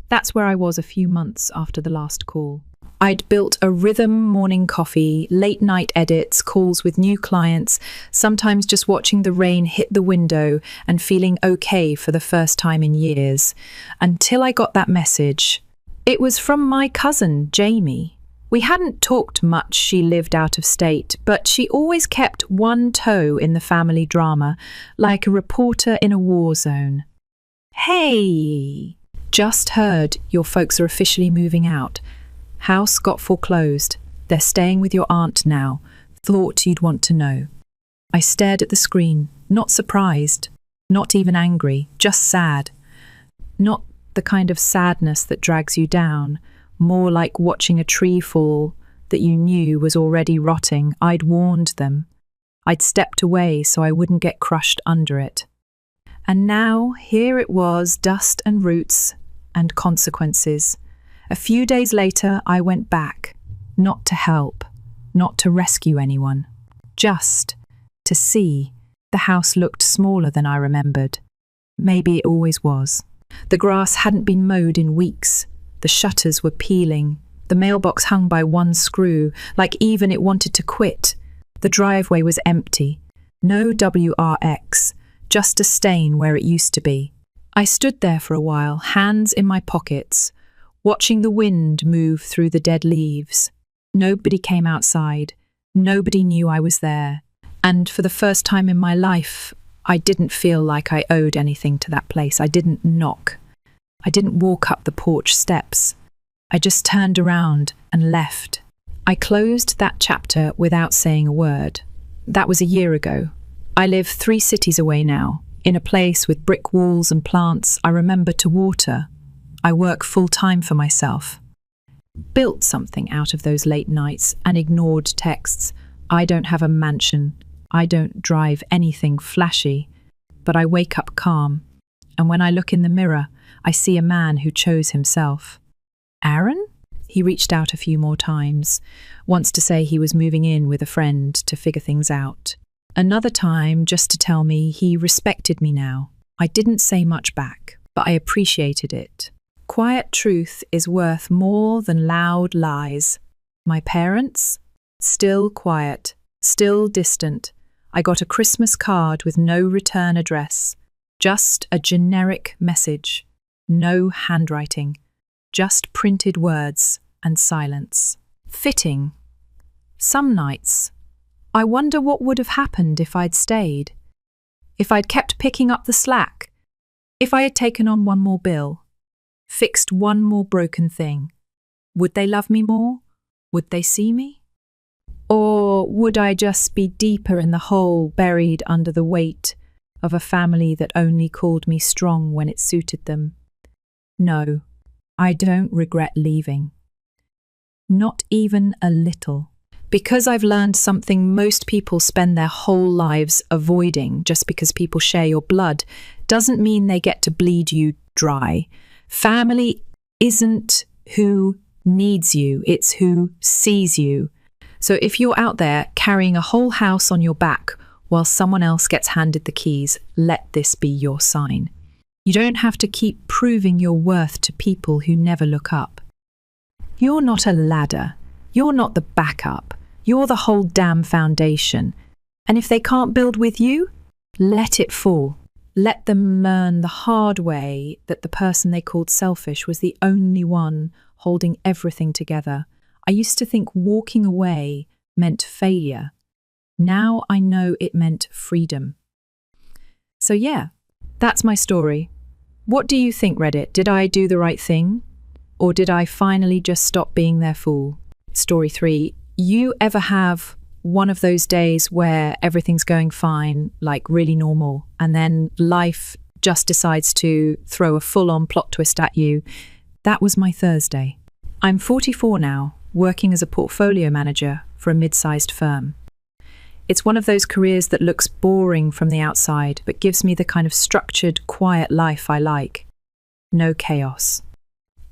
That's where I was a few months after the last call. I'd built a rhythm morning coffee, late night edits, calls with new clients, sometimes just watching the rain hit the window and feeling okay for the first time in years. Until I got that message. It was from my cousin, Jamie. We hadn't talked much, she lived out of state, but she always kept one toe in the family drama, like a reporter in a war zone. Hey! Just heard your folks are officially moving out. House got foreclosed. They're staying with your aunt now. Thought you'd want to know. I stared at the screen, not surprised, not even angry, just sad. Not the kind of sadness that drags you down, more like watching a tree fall that you knew was already rotting. I'd warned them. I'd stepped away so I wouldn't get crushed under it. And now here it was, dust and roots and consequences. A few days later, I went back, not to help, not to rescue anyone, just to see. The house looked smaller than I remembered. Maybe it always was. The grass hadn't been mowed in weeks. The shutters were peeling. The mailbox hung by one screw, like even it wanted to quit. The driveway was empty. No WRX, just a stain where it used to be. I stood there for a while, hands in my pockets, watching the wind move through the dead leaves. Nobody came outside. Nobody knew I was there. And for the first time in my life, I didn't feel like I owed anything to that place. I didn't knock. I didn't walk up the porch steps. I just turned around and left. I closed that chapter without saying a word. That was a year ago. I live 3 cities away now, in a place with brick walls and plants I remember to water. I work full-time for myself. Built something out of those late nights and ignored texts. I don't have a mansion. I don't drive anything flashy. But I wake up calm. And when I look in the mirror, I see a man who chose himself. Aaron? He reached out a few more times. Once to say he was moving in with a friend to figure things out. Another time just to tell me he respected me now. I didn't say much back, but I appreciated it. Quiet truth is worth more than loud lies. My parents? Still quiet, still distant. I got a Christmas card with no return address. Just a generic message. No handwriting. Just printed words and silence. Fitting. Some nights, I wonder what would have happened if I'd stayed. If I'd kept picking up the slack. If I had taken on one more bill. Fixed one more broken thing. Would they love me more? Would they see me? Or would I just be deeper in the hole, buried under the weight of a family that only called me strong when it suited them? No, I don't regret leaving. Not even a little. Because I've learned something most people spend their whole lives avoiding. Just because people share your blood doesn't mean they get to bleed you dry. Family isn't who needs you, it's who sees you. So if you're out there carrying a whole house on your back while someone else gets handed the keys, let this be your sign. You don't have to keep proving your worth to people who never look up. You're not a ladder. You're not the backup. You're the whole damn foundation. And if they can't build with you, let it fall. Let them learn the hard way that the person they called selfish was the only one holding everything together. I used to think walking away meant failure. Now I know it meant freedom. So yeah, that's my story. What do you think, Reddit? Did I do the right thing? Or did I finally just stop being their fool? Story 3. You ever have one of those days where everything's going fine, like really normal, and then life just decides to throw a full-on plot twist at you? That was my Thursday. I'm 44 now, working as a portfolio manager for a mid-sized firm. It's one of those careers that looks boring from the outside, but gives me the kind of structured, quiet life I like. No chaos.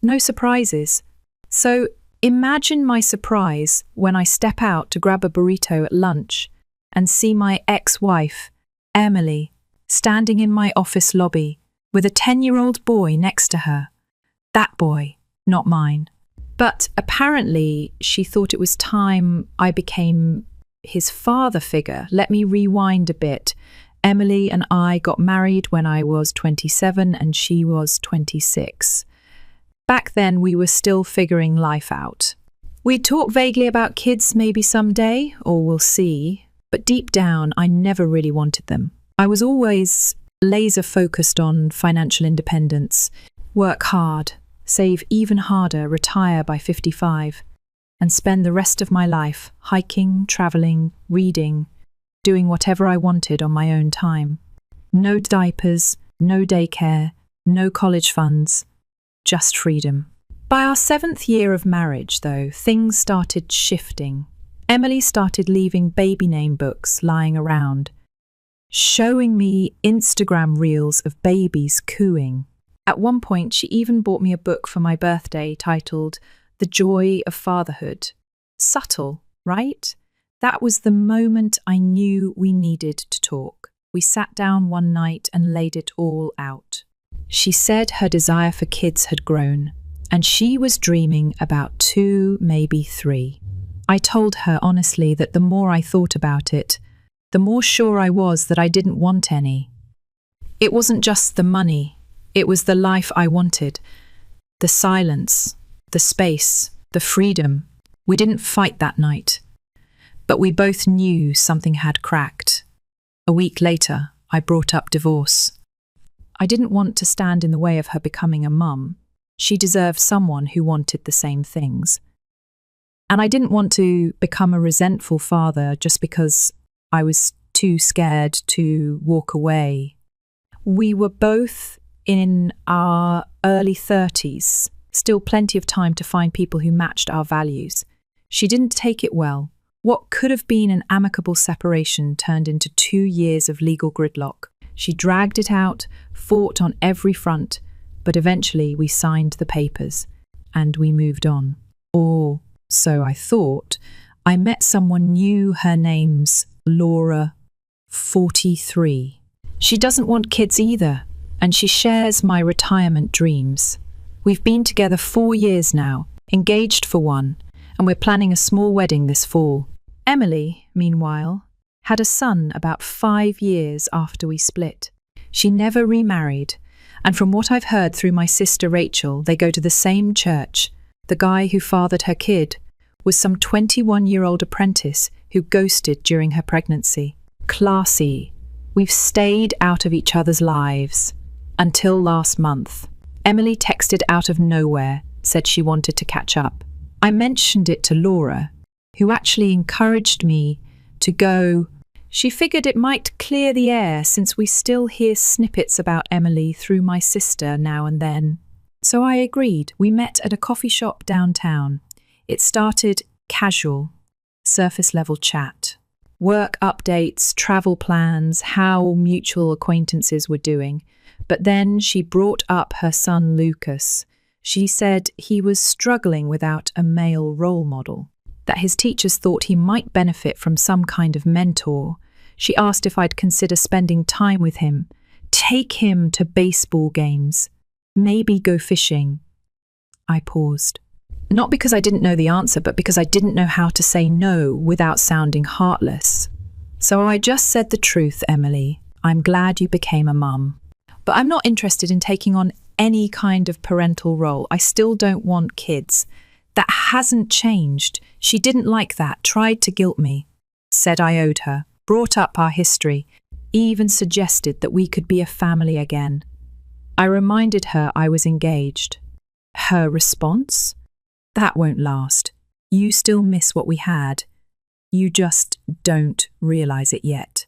No surprises. So imagine my surprise when I step out to grab a burrito at lunch and see my ex-wife, Emily, standing in my office lobby with a 10-year-old boy next to her. That boy, not mine. But apparently, she thought it was time I became his father figure. Let me rewind a bit. Emily and I got married when I was 27 and she was 26. Back then, we were still figuring life out. We talked vaguely about kids maybe someday, or we'll see, but deep down, I never really wanted them. I was always laser focused on financial independence, work hard, save even harder, retire by 55, and spend the rest of my life hiking, traveling, reading, doing whatever I wanted on my own time. No diapers, no daycare, no college funds, just freedom. By our 7th year of marriage, though, things started shifting. Emily started leaving baby name books lying around, showing me Instagram reels of babies cooing. At one point, she even bought me a book for my birthday titled The Joy of Fatherhood. Subtle, right? That was the moment I knew we needed to talk. We sat down one night and laid it all out. She said her desire for kids had grown, and she was dreaming about 2, maybe 3. I told her honestly that the more I thought about it, the more sure I was that I didn't want any. It wasn't just the money, it was the life I wanted. The silence, the space, the freedom. We didn't fight that night. But we both knew something had cracked. A week later, I brought up divorce. I didn't want to stand in the way of her becoming a mum. She deserved someone who wanted the same things. And I didn't want to become a resentful father just because I was too scared to walk away. We were both in our early 30s, still plenty of time to find people who matched our values. She didn't take it well. What could have been an amicable separation turned into 2 years of legal gridlock. She dragged it out, fought on every front, but eventually we signed the papers and we moved on. Or so I thought. I met someone new. Her name's Laura, 43. She doesn't want kids either, and she shares my retirement dreams. We've been together 4 years now, engaged for 1, and we're planning a small wedding this fall. Emily, meanwhile, had a son about 5 years after we split. She never remarried, and from what I've heard through my sister Rachel, they go to the same church. The guy who fathered her kid was some 21-year-old apprentice who ghosted during her pregnancy. Classy. We've stayed out of each other's lives until last month. Emily texted out of nowhere, said she wanted to catch up. I mentioned it to Laura, who actually encouraged me to go. She figured it might clear the air since we still hear snippets about Emily through my sister now and then. So I agreed. We met at a coffee shop downtown. It started casual, surface-level chat. Work updates, travel plans, how mutual acquaintances were doing. But then she brought up her son Lucas. She said he was struggling without a male role model, that his teachers thought he might benefit from some kind of mentor. She asked if I'd consider spending time with him, take him to baseball games, maybe go fishing. I paused. Not because I didn't know the answer, but because I didn't know how to say no without sounding heartless. So I just said the truth, Emily. I'm glad you became a mum. But I'm not interested in taking on any kind of parental role. I still don't want kids. That hasn't changed. She didn't like that, tried to guilt me, said I owed her, brought up our history, even suggested that we could be a family again. I reminded her I was engaged. Her response? That won't last. You still miss what we had. You just don't realize it yet.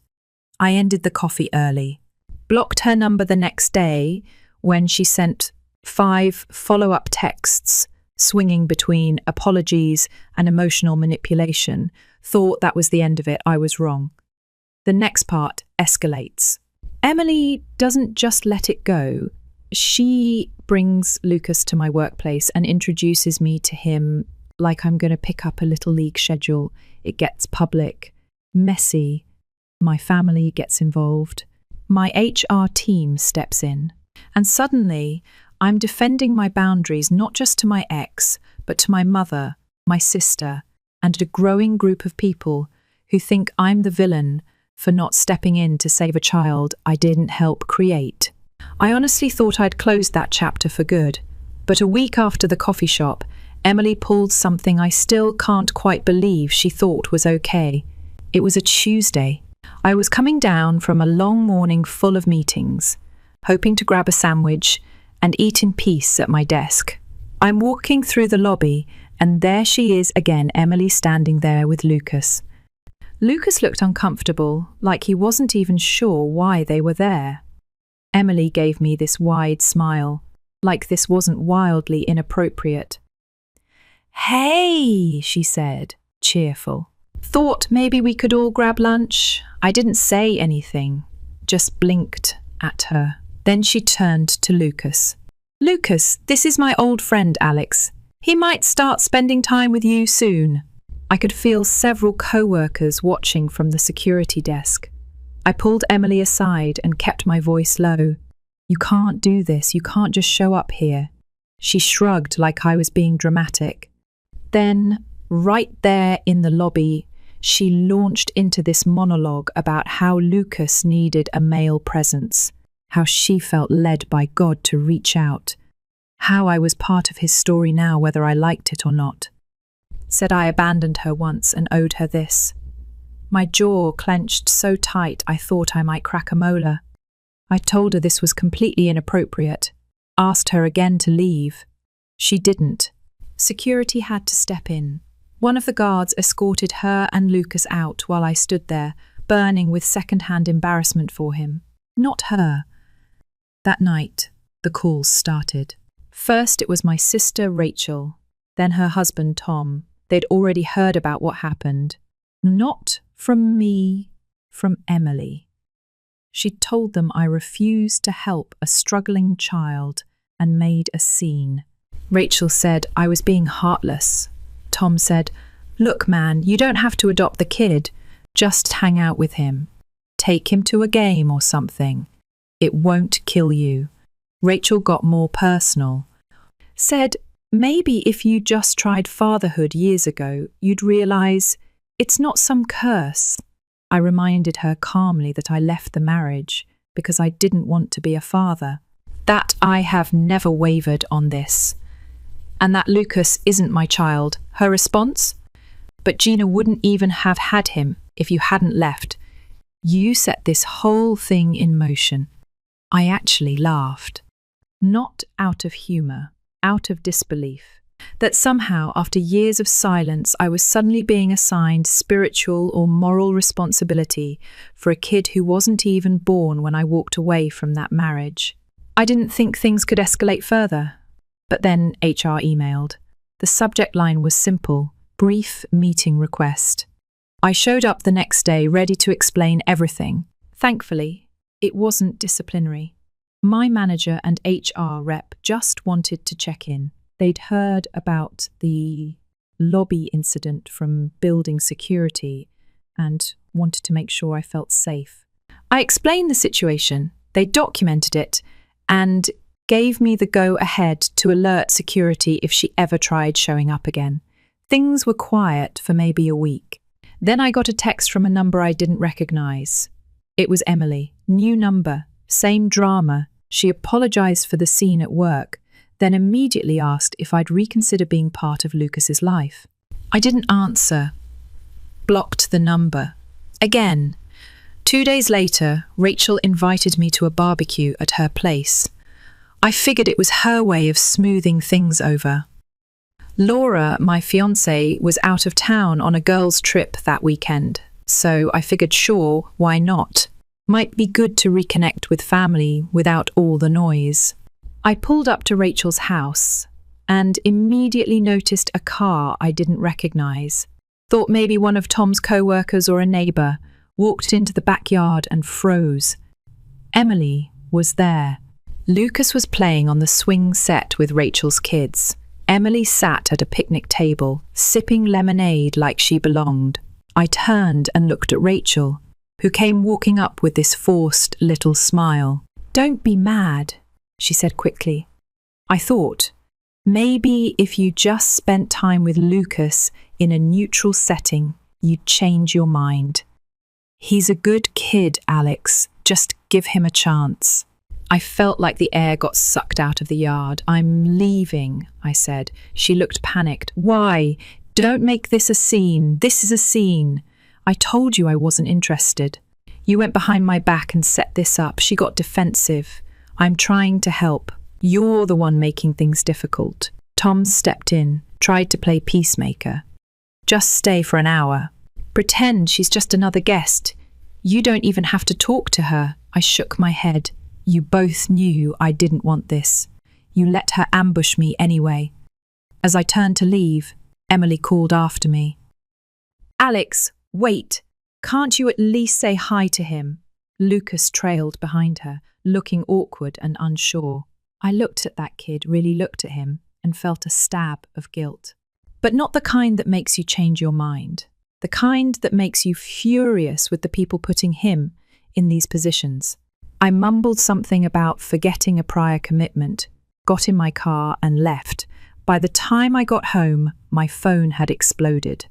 I ended the coffee early, blocked her number the next day when she sent 5 follow-up texts swinging between apologies and emotional manipulation, thought that was the end of it. I was wrong. The next part escalates. Emily doesn't just let it go. She brings Lucas to my workplace and introduces me to him like I'm going to pick up a little league schedule. It gets public, messy. My family gets involved. My HR team steps in. And suddenly, I'm defending my boundaries not just to my ex, but to my mother, my sister, and a growing group of people who think I'm the villain for not stepping in to save a child I didn't help create. I honestly thought I'd closed that chapter for good, but a week after the coffee shop, Emily pulled something I still can't quite believe she thought was okay. It was a Tuesday. I was coming down from a long morning full of meetings, hoping to grab a sandwich and eat in peace at my desk. I'm walking through the lobby, and there she is again, Emily standing there with Lucas. Lucas looked uncomfortable, like he wasn't even sure why they were there. Emily gave me this wide smile, like this wasn't wildly inappropriate. "Hey," she said, cheerful. "Thought maybe we could all grab lunch." I didn't say anything, just blinked at her. Then she turned to Lucas. "Lucas, this is my old friend Alex. He might start spending time with you soon." I could feel several co-workers watching from the security desk. I pulled Emily aside and kept my voice low. "You can't do this. You can't just show up here." She shrugged like I was being dramatic. Then, right there in the lobby, she launched into this monologue about how Lucas needed a male presence, how she felt led by God to reach out, how I was part of his story now whether I liked it or not. Said I abandoned her once and owed her this. My jaw clenched so tight I thought I might crack a molar. I told her this was completely inappropriate, asked her again to leave. She didn't. Security had to step in. One of the guards escorted her and Lucas out while I stood there, burning with second-hand embarrassment for him. Not her. That night, the calls started. First it was my sister Rachel, then her husband Tom. They'd already heard about what happened. Not from me, from Emily. She told them I refused to help a struggling child and made a scene. Rachel said I was being heartless. Tom said, "Look, man, you don't have to adopt the kid. Just hang out with him. Take him to a game or something. It won't kill you." Rachel got more personal. Said, "Maybe if you just tried fatherhood years ago, you'd realize it's not some curse." I reminded her calmly that I left the marriage because I didn't want to be a father. That I have never wavered on this. And that Lucas isn't my child. Her response? "But Gina wouldn't even have had him if you hadn't left. You set this whole thing in motion." I actually laughed. Not out of humour, out of disbelief. That somehow, after years of silence, I was suddenly being assigned spiritual or moral responsibility for a kid who wasn't even born when I walked away from that marriage. I didn't think things could escalate further. But then HR emailed. The subject line was simple: brief meeting request. I showed up the next day ready to explain everything. Thankfully, it wasn't disciplinary. My manager and HR rep just wanted to check in. They'd heard about the lobby incident from building security and wanted to make sure I felt safe. I explained the situation, they documented it, and gave me the go-ahead to alert security if she ever tried showing up again. Things were quiet for maybe a week. Then I got a text from a number I didn't recognize. It was Emily. New number, same drama. She apologized for the scene at work, then immediately asked if I'd reconsider being part of Lucas's life. I didn't answer. Blocked the number. Again. 2 days later, Rachel invited me to a barbecue at her place. I figured it was her way of smoothing things over. Laura, my fiancée, was out of town on a girls' trip that weekend, so I figured sure, why not? Might be good to reconnect with family without all the noise. I pulled up to Rachel's house and immediately noticed a car I didn't recognize. Thought maybe one of Tom's co-workers or a neighbour. Walked into the backyard and froze. Emily was there. Lucas was playing on the swing set with Rachel's kids. Emily sat at a picnic table, sipping lemonade like she belonged. I turned and looked at Rachel, who came walking up with this forced little smile. "Don't be mad," she said quickly. I thought, maybe if you just spent time with Lucas in a neutral setting, you'd change your mind. He's a good kid, Alex. Just give him a chance. I felt like the air got sucked out of the yard. I'm leaving, I said. She looked panicked. Why? Don't make this a scene. This is a scene. I told you I wasn't interested. You went behind my back and set this up. She got defensive. I'm trying to help. You're the one making things difficult. Tom stepped in, tried to play peacemaker. Just stay for an hour. Pretend she's just another guest. You don't even have to talk to her. I shook my head. You both knew I didn't want this. You let her ambush me anyway. As I turned to leave, Emily called after me. Alex, wait. Can't you at least say hi to him? Lucas trailed behind her, looking awkward and unsure. I looked at that kid, really looked at him, and felt a stab of guilt. But not the kind that makes you change your mind. The kind that makes you furious with the people putting him in these positions. I mumbled something about forgetting a prior commitment, got in my car and left. By the time I got home, my phone had exploded.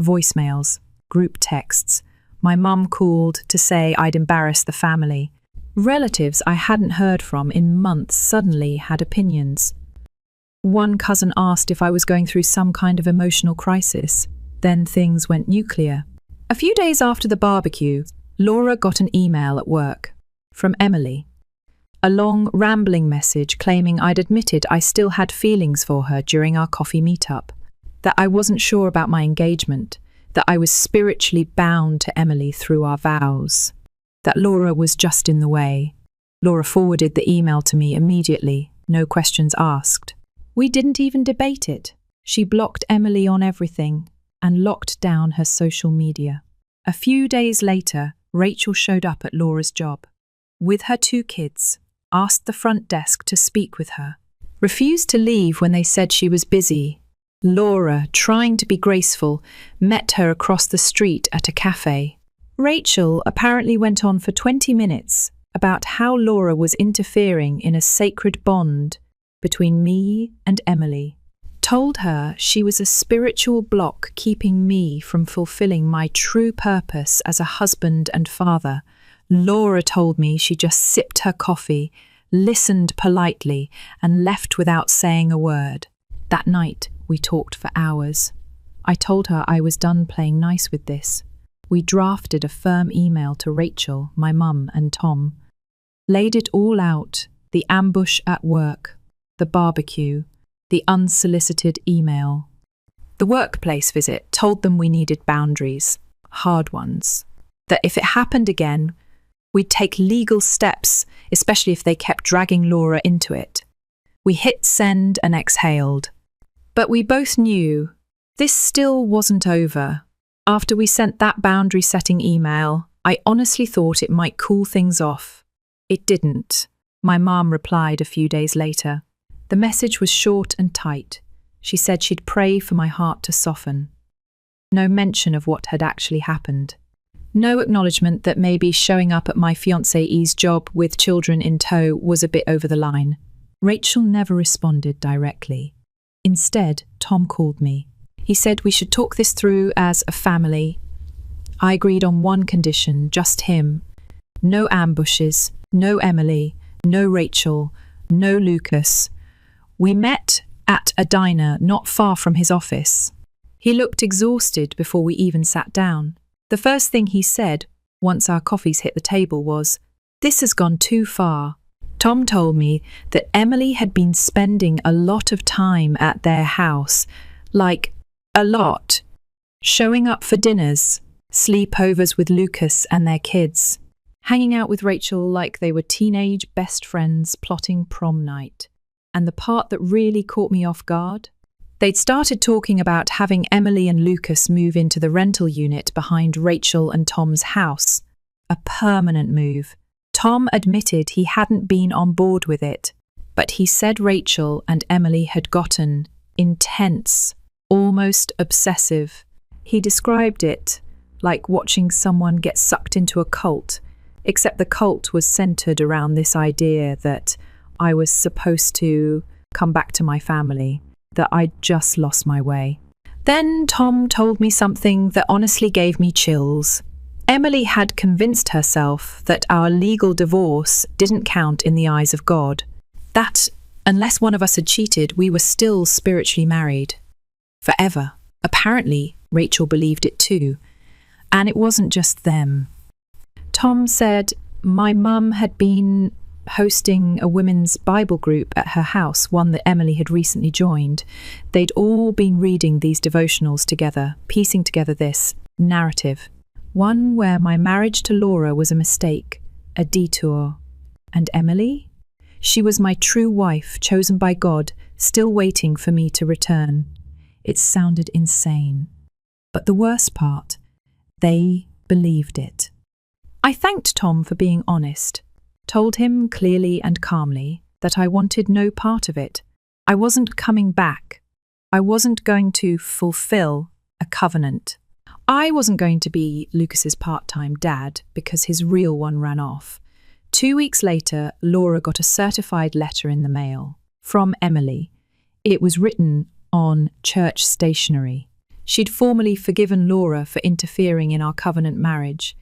Voicemails, group texts. My mum called to say I'd embarrassed the family. Relatives I hadn't heard from in months suddenly had opinions. One cousin asked if I was going through some kind of emotional crisis. Then things went nuclear. A few days after the barbecue, Laura got an email at work from Emily. A long, rambling message claiming I'd admitted I still had feelings for her during our coffee meetup, that I wasn't sure about my engagement, that I was spiritually bound to Emily through our vows, that Laura was just in the way. Laura forwarded the email to me immediately, no questions asked. We didn't even debate it. She blocked Emily on everything and locked down her social media. A few days later, Rachel showed up at Laura's job with her 2 kids, asked the front desk to speak with her, refused to leave when they said she was busy. Laura, trying to be graceful, met her across the street at a cafe. Rachel apparently went on for 20 minutes about how Laura was interfering in a sacred bond between me and Emily. Told her she was a spiritual block keeping me from fulfilling my true purpose as a husband and father. Laura told me she just sipped her coffee, listened politely, and left without saying a word. That night, we talked for hours. I told her I was done playing nice with this. We drafted a firm email to Rachel, my mum, and Tom. Laid it all out, the ambush at work, the barbecue, the unsolicited email. The workplace visit told them we needed boundaries, hard ones. That if it happened again, we'd take legal steps, especially if they kept dragging Laura into it. We hit send and exhaled. But we both knew this still wasn't over. After we sent that boundary-setting email, I honestly thought it might cool things off. It didn't. My mom replied a few days later. The message was short and tight. She said she'd pray for my heart to soften. No mention of what had actually happened. No acknowledgement that maybe showing up at my fiancé's job with children in tow was a bit over the line. Rachel never responded directly. Instead, Tom called me. He said we should talk this through as a family. I agreed on one condition, just him. No ambushes, no Emily, no Rachel, no Lucas. We met at a diner not far from his office. He looked exhausted before we even sat down. The first thing he said, once our coffees hit the table, was, "This has gone too far." Tom told me that Emily had been spending a lot of time at their house, like a lot, showing up for dinners, sleepovers with Lucas and their kids, hanging out with Rachel like they were teenage best friends plotting prom night. And the part that really caught me off guard? They'd started talking about having Emily and Lucas move into the rental unit behind Rachel and Tom's house. A permanent move. Tom admitted he hadn't been on board with it, but he said Rachel and Emily had gotten intense, almost obsessive. He described it like watching someone get sucked into a cult, except the cult was centered around this idea that I was supposed to come back to my family, that I'd just lost my way. Then Tom told me something that honestly gave me chills. Emily had convinced herself that our legal divorce didn't count in the eyes of God, that unless one of us had cheated, we were still spiritually married. Forever. Apparently, Rachel believed it too. And it wasn't just them. Tom said my mum had been hosting a women's Bible group at her house, one that Emily had recently joined. They'd all been reading these devotionals together, piecing together this narrative. One where my marriage to Laura was a mistake, a detour. And Emily? She was my true wife, chosen by God, still waiting for me to return. It sounded insane. But the worst part, they believed it. I thanked Tom for being honest, told him clearly and calmly that I wanted no part of it. I wasn't coming back. I wasn't going to fulfill a covenant. I wasn't going to be Lucas's part-time dad because his real one ran off. 2 weeks later, Laura got a certified letter in the mail from Emily. It was written on church stationery. She'd formally forgiven Laura for interfering in our covenant marriage,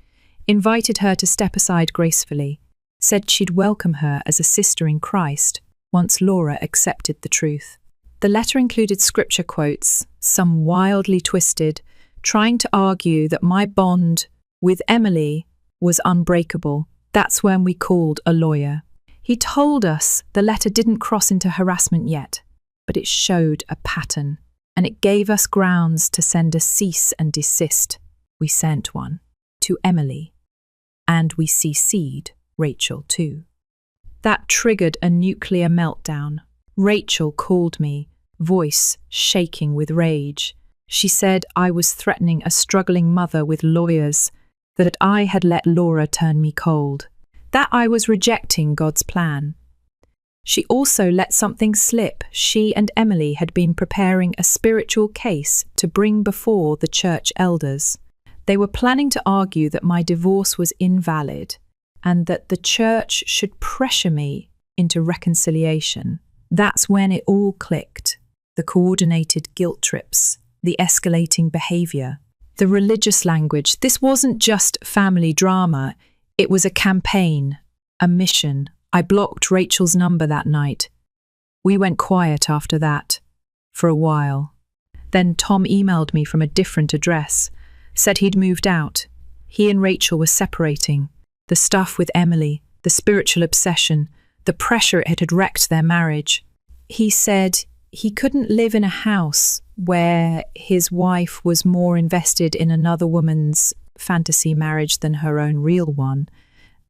invited her to step aside gracefully, said she'd welcome her as a sister in Christ once Laura accepted the truth. The letter included scripture quotes, some wildly twisted, trying to argue that my bond with Emily was unbreakable. That's when we called a lawyer. He told us the letter didn't cross into harassment yet, but it showed a pattern, and it gave us grounds to send a cease and desist. We sent one to Emily, and we CC'd Rachel too. That triggered a nuclear meltdown. Rachel called me, voice shaking with rage. She said I was threatening a struggling mother with lawyers, that I had let Laura turn me cold, that I was rejecting God's plan. She also let something slip. She and Emily had been preparing a spiritual case to bring before the church elders. They were planning to argue that my divorce was invalid and that the church should pressure me into reconciliation. That's when it all clicked. The coordinated guilt trips, the escalating behaviour, the religious language. This wasn't just family drama. It was a campaign, a mission. I blocked Rachel's number that night. We went quiet after that, for a while. Then Tom emailed me from a different address, said he'd moved out. He and Rachel were separating. The stuff with Emily, the spiritual obsession, the pressure it had wrecked their marriage. He said he couldn't live in a house where his wife was more invested in another woman's fantasy marriage than her own real one.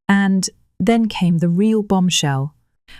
And then came the real bombshell.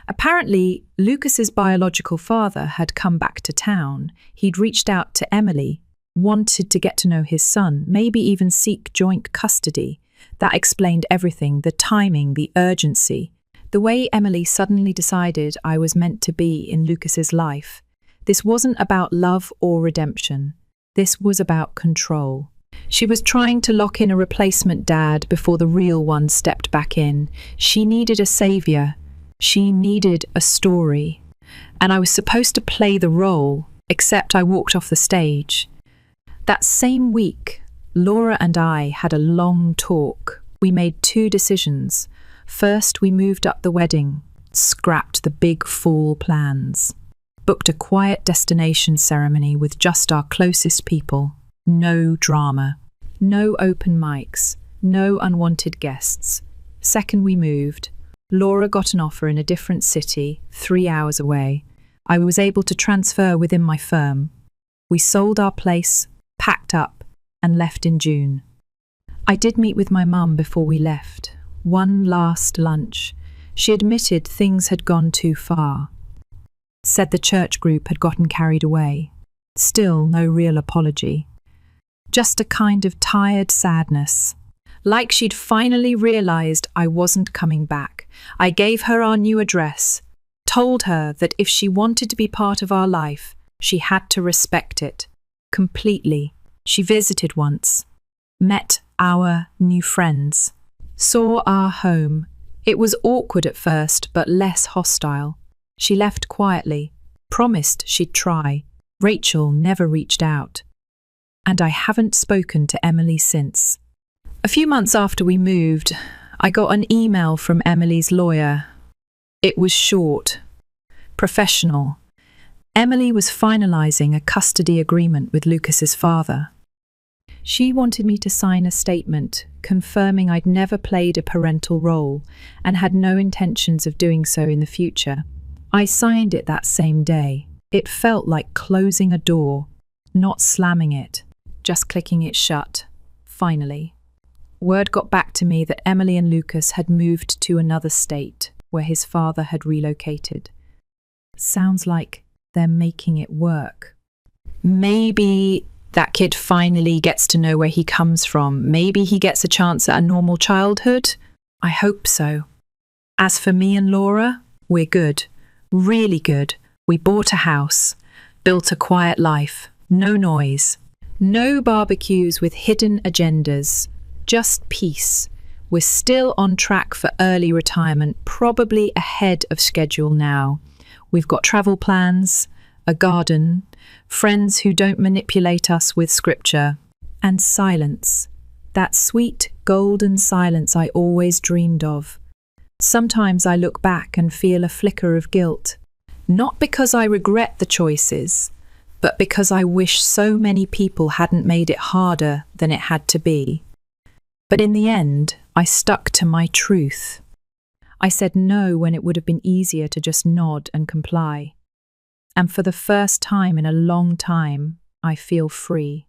Apparently, Lucas's biological father had come back to town. He'd reached out to Emily, wanted to get to know his son, maybe even seek joint custody. That explained everything, the timing, the urgency, the way Emily suddenly decided I was meant to be in Lucas's life. This wasn't about love or redemption. This was about control. She was trying to lock in a replacement dad before the real one stepped back in. She needed a savior. She needed a story. And I was supposed to play the role, except I walked off the stage. That same week, Laura and I had a long talk. We made 2 decisions. First, we moved up the wedding, scrapped the big fall plans, booked a quiet destination ceremony with just our closest people. No drama, no open mics, no unwanted guests. Second, we moved. Laura got an offer in a different city, 3 hours away. I was able to transfer within my firm. We sold our place, packed up, and left in June. I did meet with my mum before we left. One last lunch. She admitted things had gone too far. Said the church group had gotten carried away. Still no real apology. Just a kind of tired sadness. Like she'd finally realised I wasn't coming back. I gave her our new address, told her that if she wanted to be part of our life, she had to respect it. Completely. She visited once, met our new friends, saw our home. It was awkward at first, but less hostile. She left quietly, promised she'd try. Rachel never reached out. And I haven't spoken to Emily since. A few months after we moved, I got an email from Emily's lawyer. It was short, professional. Emily was finalizing a custody agreement with Lucas's father. She wanted me to sign a statement confirming I'd never played a parental role and had no intentions of doing so in the future. I signed it that same day. It felt like closing a door, not slamming it, just clicking it shut. Finally, word got back to me that Emily and Lucas had moved to another state where his father had relocated. Sounds like they're making it work. Maybe that kid finally gets to know where he comes from. Maybe he gets a chance at a normal childhood. I hope so. As for me and Laura, we're good. Really good. We bought a house, built a quiet life, no noise, no barbecues with hidden agendas, just peace. We're still on track for early retirement, probably ahead of schedule now. We've got travel plans, a garden, friends who don't manipulate us with scripture, and silence. That sweet, golden silence I always dreamed of. Sometimes I look back and feel a flicker of guilt. Not because I regret the choices, but because I wish so many people hadn't made it harder than it had to be. But in the end, I stuck to my truth. I said no when it would have been easier to just nod and comply. And for the first time in a long time, I feel free.